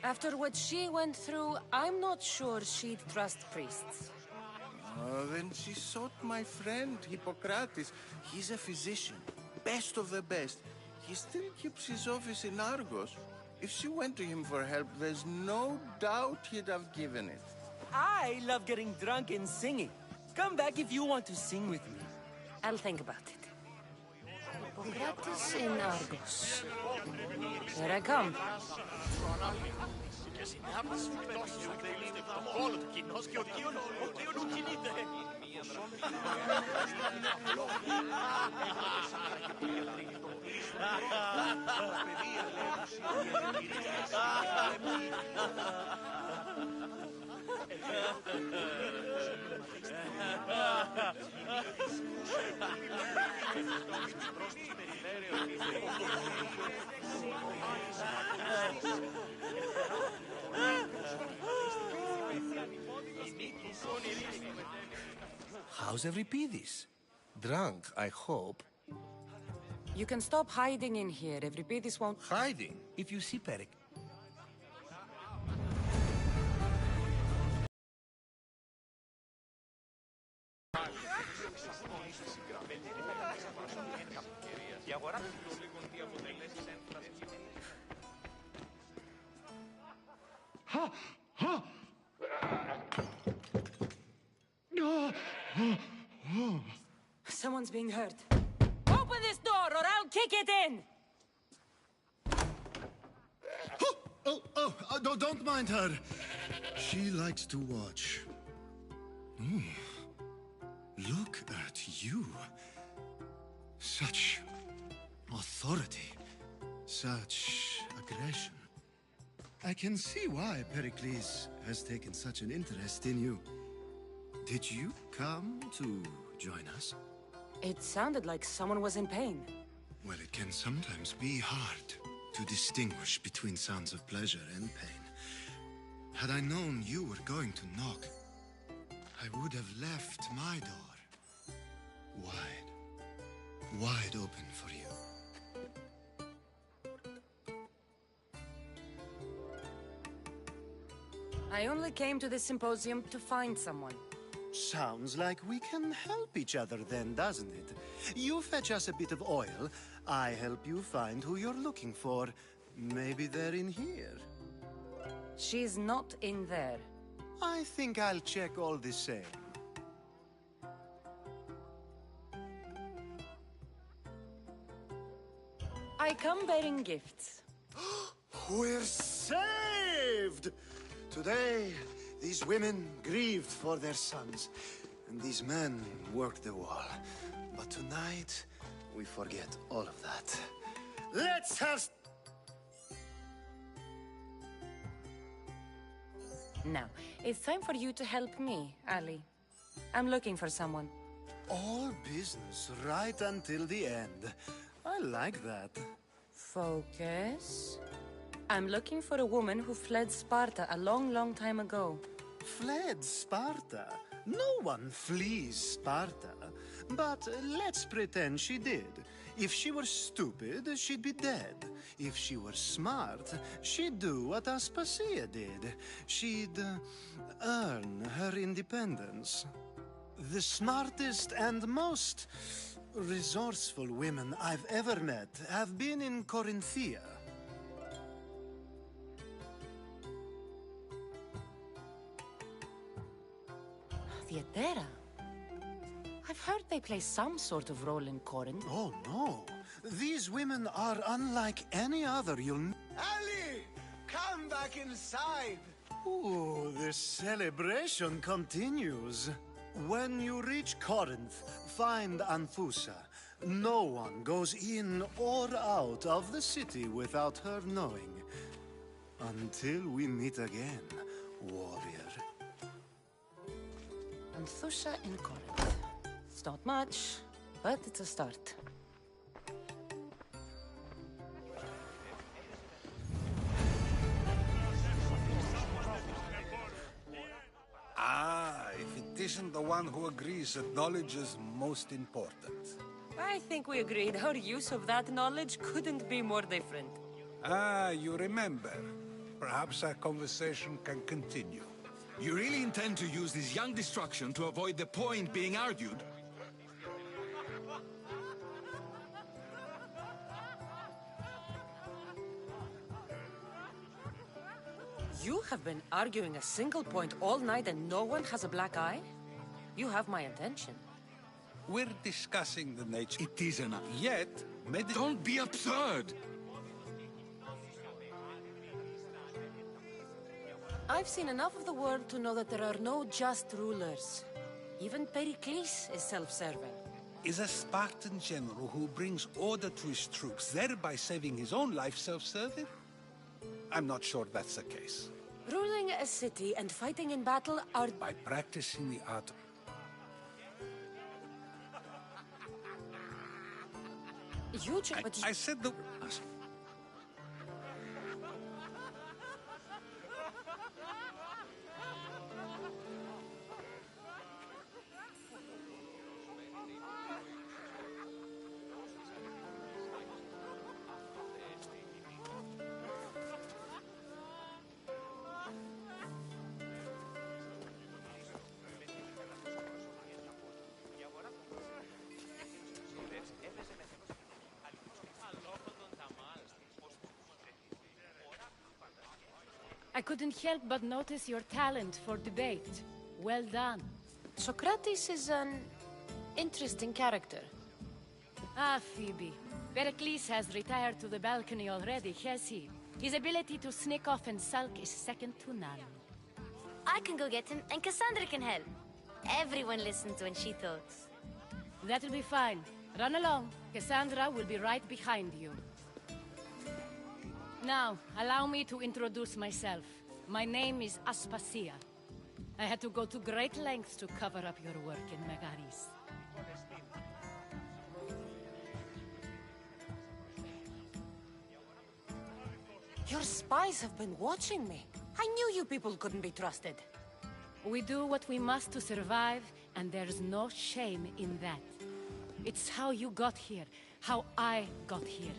After what she went through, I'm not sure she'd trust priests. Oh, then she sought my friend, Hippocrates. He's a physician, best of the best. He still keeps his office in Argos. If she went to him for help, there's no doubt he'd have given it. I love getting drunk and singing. Come back if you want to sing with me. I'll think about it. Hippocrates in Argos. Here I come. How's Euripides? Drunk, I hope. You can stop hiding in here. Euripides won't... Hiding? If you see Peric... Someone's being hurt. Open this door or I'll kick it in! Don't mind her. She likes to watch. Look at you. Such authority. Such aggression. I can see why Pericles has taken such an interest in you. Did you come to join us? It sounded like someone was in pain. Well, it can sometimes be hard to distinguish between sounds of pleasure and pain. Had I known you were going to knock, I would have left my door wide open for you. I only came to the symposium to find someone. Sounds like we can help each other then, doesn't it? You fetch us a bit of oil, I help you find who you're looking for. Maybe they're in here. She's not in there. I think I'll check all the same. I come bearing gifts. We're saved! Today, these women grieved for their sons, and these men worked the wall. But tonight, we forget all of that. Let's have... Now, it's time for you to help me, Ali. I'm looking for someone. All business right until the end. I like that. Focus. I'm looking for a woman who fled Sparta a long time ago. Fled Sparta? No one flees Sparta. But let's pretend she did. If she were stupid, she'd be dead. If she were smart, she'd do what Aspasia did. She'd earn her independence. The smartest and most resourceful women I've ever met have been in Corinthia. Theatera? I've heard they play some sort of role in Corinth. Oh, no. These women are unlike any other you'll... Ali! Come back inside! Ooh, the celebration continues. When you reach Corinth, find Anfusa. No one goes in or out of the city without her knowing. Until we meet again, warrior. Anthusa in Corinth. It's not much, but it's a start. Ah, if it isn't the one who agrees that knowledge is most important. I think we agreed our use of that knowledge couldn't be more different. Ah, you remember. Perhaps our conversation can continue. You really intend to use this young destruction to avoid the point being argued? You have been arguing a single point all night and no one has a black eye? You have my attention. We're discussing the nature... It isn't. Yet, Don't be absurd! I've seen enough of the world to know that there are no just rulers. Even Pericles is self-serving. Is a Spartan general who brings order to his troops, thereby saving his own life, self-serving? I'm not sure that's the case. Ruling a city and fighting in battle are... By practicing the art... I said the... I couldn't help but notice your talent for debate. Well done. Socrates is an interesting character. Ah, Phoebe. Pericles has retired to the balcony already, has he? His ability to sneak off and sulk is second to none. I can go get him, and Cassandra can help. Everyone listens when she talks. That'll be fine. Run along. Cassandra will be right behind you. Now, allow me to introduce myself. My name is Aspasia. I had to go to great lengths to cover up your work in Megaris. Your spies have been watching me. I knew you people couldn't be trusted. We do what we must to survive, and there's no shame in that. It's how you got here, how I got here.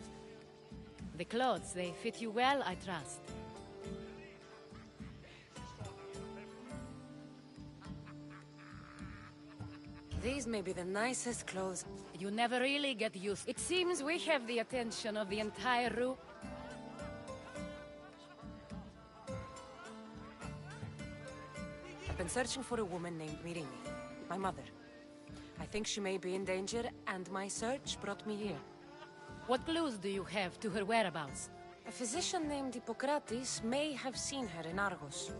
The clothes, they fit you well, I trust. These may be the nicest clothes. You never really get used. It seems we have the attention of the entire room. I've been searching for a woman named Mirimi, my mother. I think she may be in danger, and my search brought me here. What clues do you have to her whereabouts? A physician named Hippocrates may have seen her in Argos.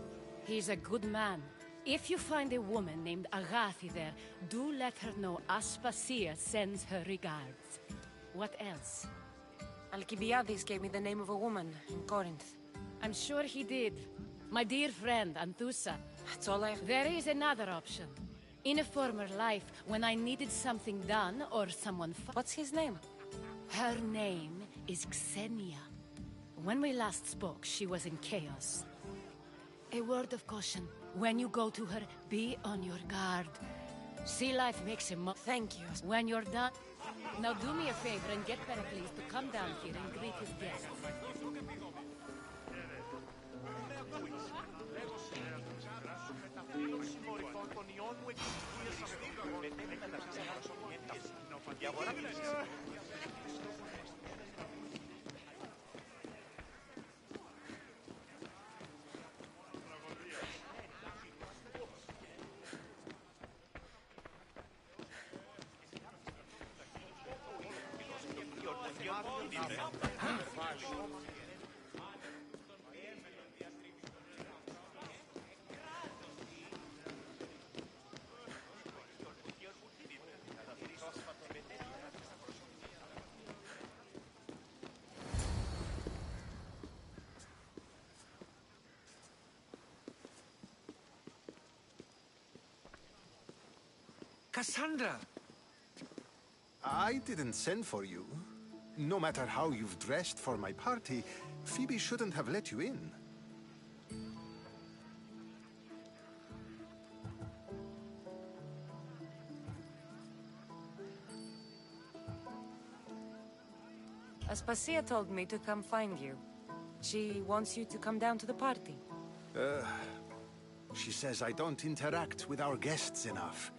He's a good man. If you find a woman named Agathi there, do let her know Aspasia sends her regards. What else? Alcibiades gave me the name of a woman in Corinth. I'm sure he did. My dear friend, Anthusa. That's all I... There is another option. In a former life, when I needed something done, or someone... What's his name? Her name is Xenia. When we last spoke, she was in chaos. A word of caution. When you go to her, be on your guard. Sea life makes him... Thank you. When you're done... Now do me a favor and get Pericles to come down here and greet his guests. Cassandra! I didn't send for you. No matter how you've dressed for my party, Phoebe shouldn't have let you in. Aspasia told me to come find you. She wants you to come down to the party. She says I don't interact with our guests enough.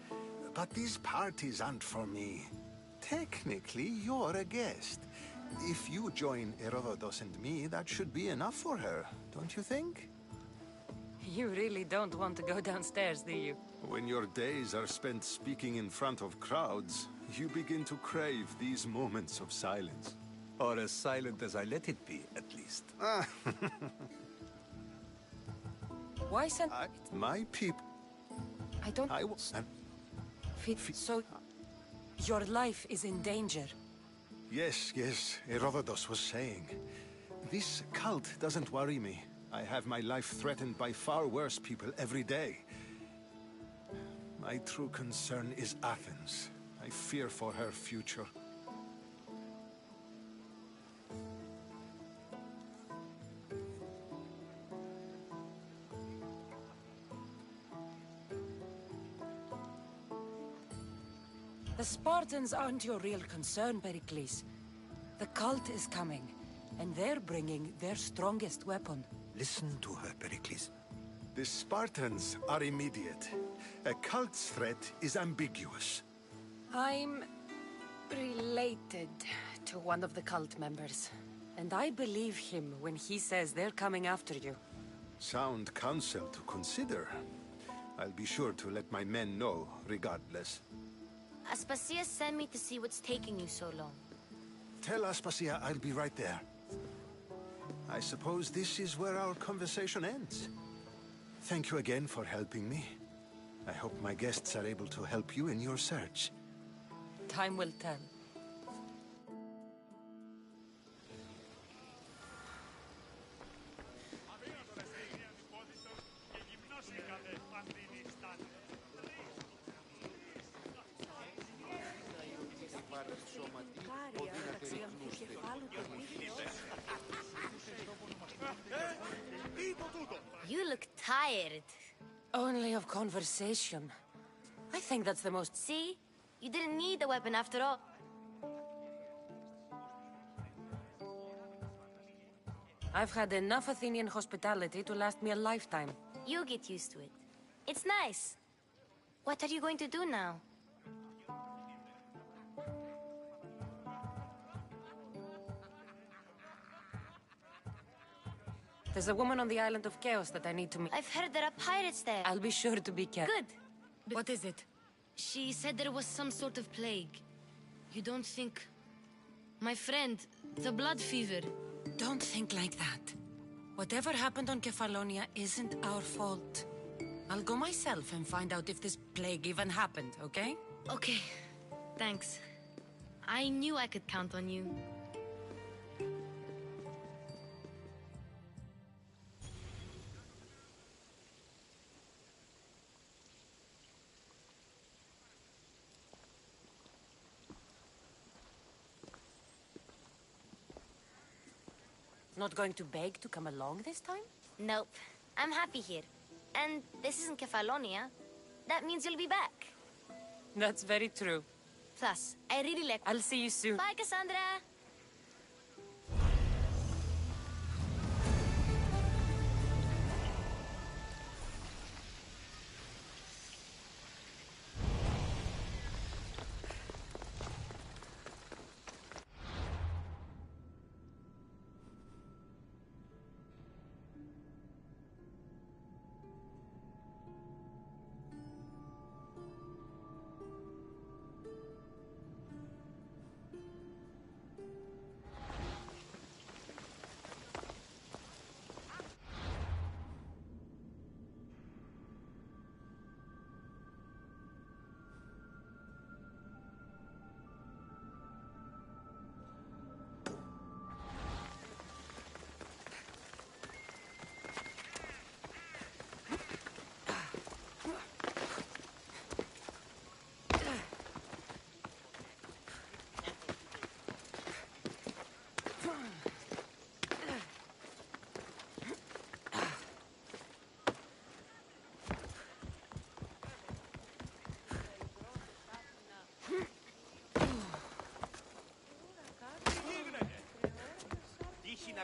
But these parties aren't for me. Technically, you're a guest. If you join Herodotus and me, that should be enough for her, don't you think? You really don't want to go downstairs, do you? When your days are spent speaking in front of crowds, you begin to crave these moments of silence. Or as silent as I let it be, at least. Why send... My people... I don't... So... Your life is in danger. Yes, Herodotus was saying. This cult doesn't worry me. I have my life threatened by far worse people every day. My true concern is Athens. I fear for her future. The Spartans aren't your real concern, Pericles. The cult is coming, and they're bringing their strongest weapon. Listen to her, Pericles. The Spartans are immediate. A cult's threat is ambiguous. I'm related to one of the cult members, and I believe him when he says they're coming after you. Sound counsel to consider. I'll be sure to let my men know, regardless. Aspasia sent me to see what's taking you so long. Tell Aspasia I'll be right there. I suppose this is where our conversation ends. Thank you again for helping me. I hope my guests are able to help you in your search. Time will tell. You look tired. Only of conversation. I think that's the most... See? You didn't need the weapon after all. I've had enough Athenian hospitality to last me a lifetime. You get used to it. It's nice. What are you going to do now? There's a woman on the island of Chaos that I need to meet. I've heard there are pirates there. I'll be sure to be careful. Good. What is it? She said there was some sort of plague. You don't think... My friend, the blood fever. Don't think like that. Whatever happened on Kefalonia isn't our fault. I'll go myself and find out if this plague even happened, okay? Okay. Thanks. I knew I could count on you. Not going to beg to come along this time? Nope. I'm happy here. And this isn't Kefalonia. That means you'll be back. That's very true. Plus, I really like... I'll see you soon. Bye, Cassandra!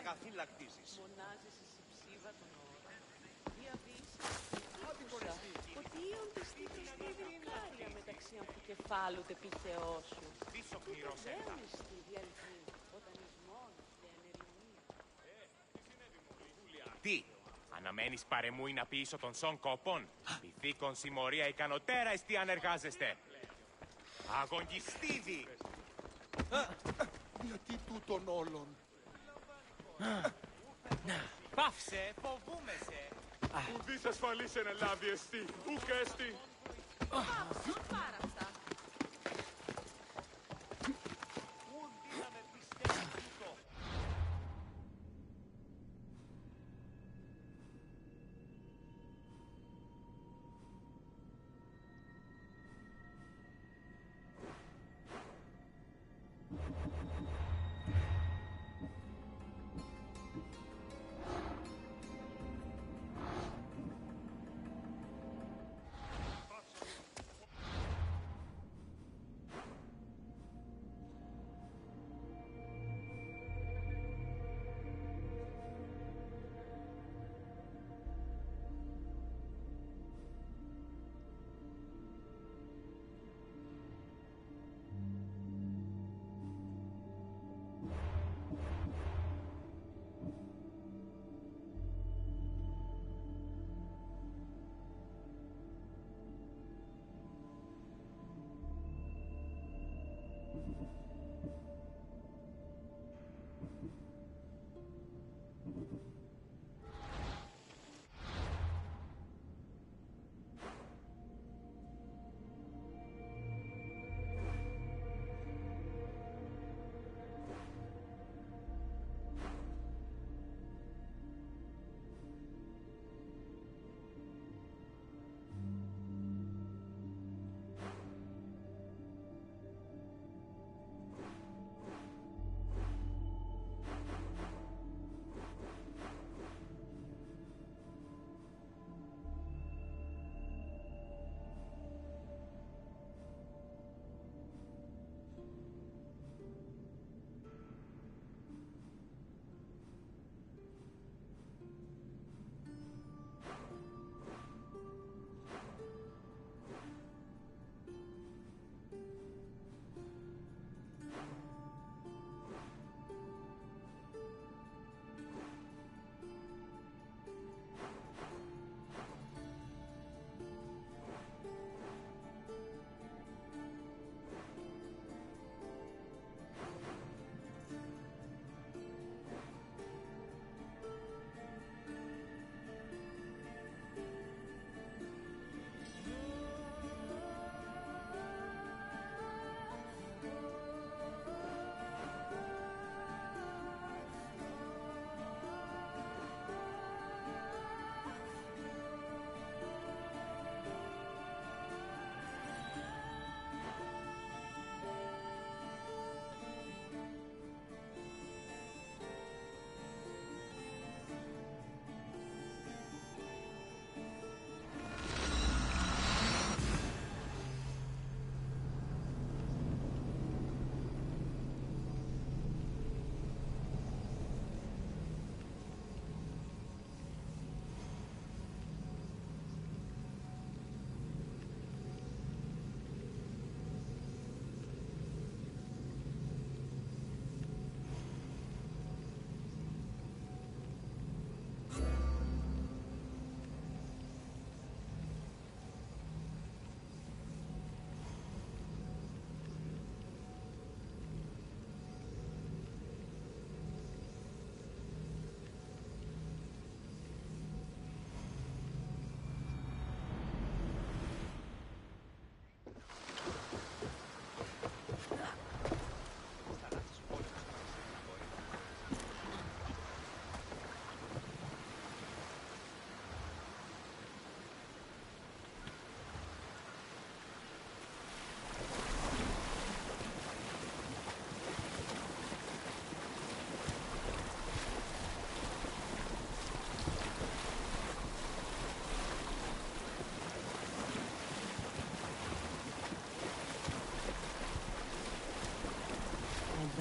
αγαθή λακτίζεις. Μονάζεις εσύ ψήβα τον όρο. Διαβείς ότι ίον της τύχης και δικάρια μεταξύ αμφικεφάλου τε πηχεώ σου. Πίσω κληρώσεντα. Δεν στη διαλυθμή, όταν εις μόνος και ανερημία. Τι, αναμένεις παρεμούι να πείσω των σον κόπων. Πυθίκον συμμορία ικανοτέρα εστί αν εργάζεστε. Αγωνιστίδη! Γιατί τούτον όλων. Πάυσε, φοβούμεσαι. Ουδής ασφαλής εν ελάβει εστί, ουκ έστι. Πάψου, πάρα αυτά. Ουδή να με πιστεύει τούτο.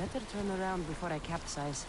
Better turn around before I capsize.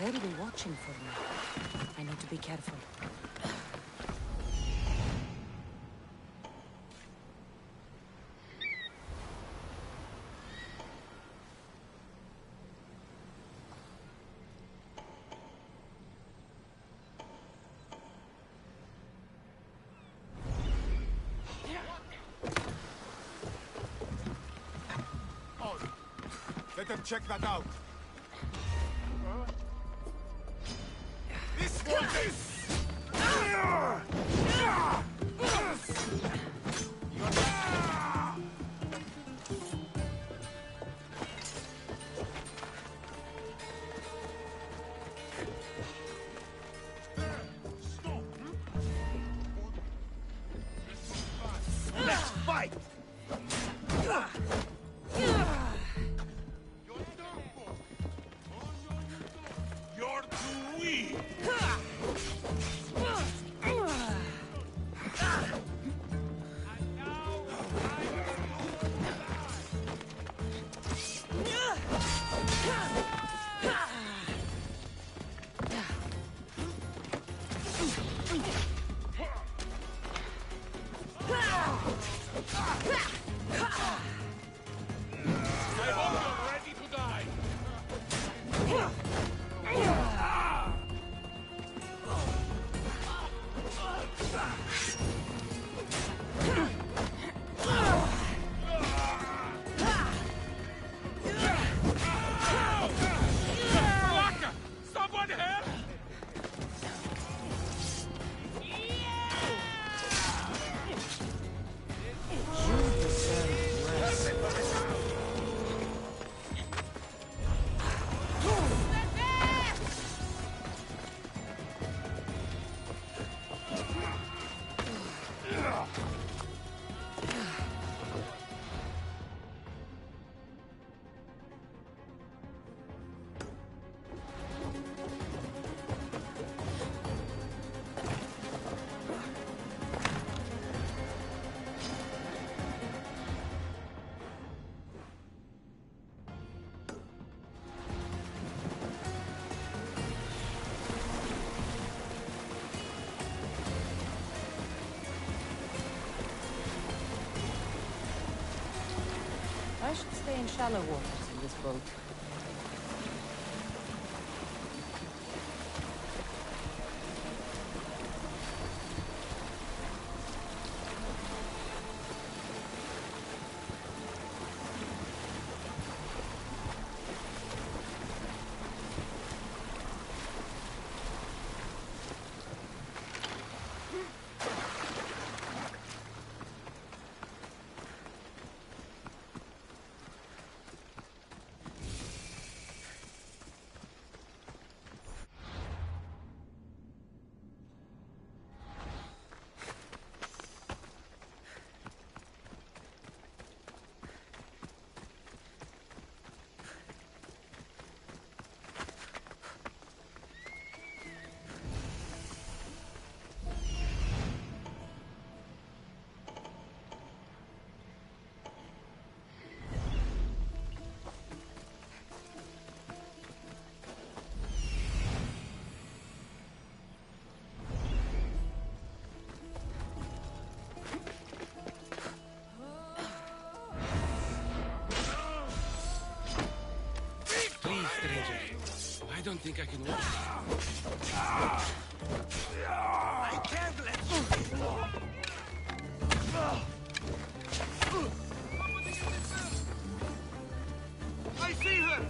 They'll be watching for me. I need to be careful. Let them check that out. This one is... Let's fight! You're too weak! I hope you're ready to die! Someone help! I should stay in shallow waters in this boat. I don't think I can walk. I can't let you. I see her.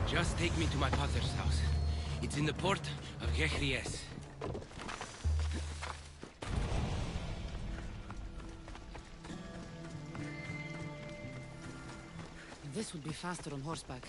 Just take me to my father's house. It's in the port of Gehries. This would be faster on horseback.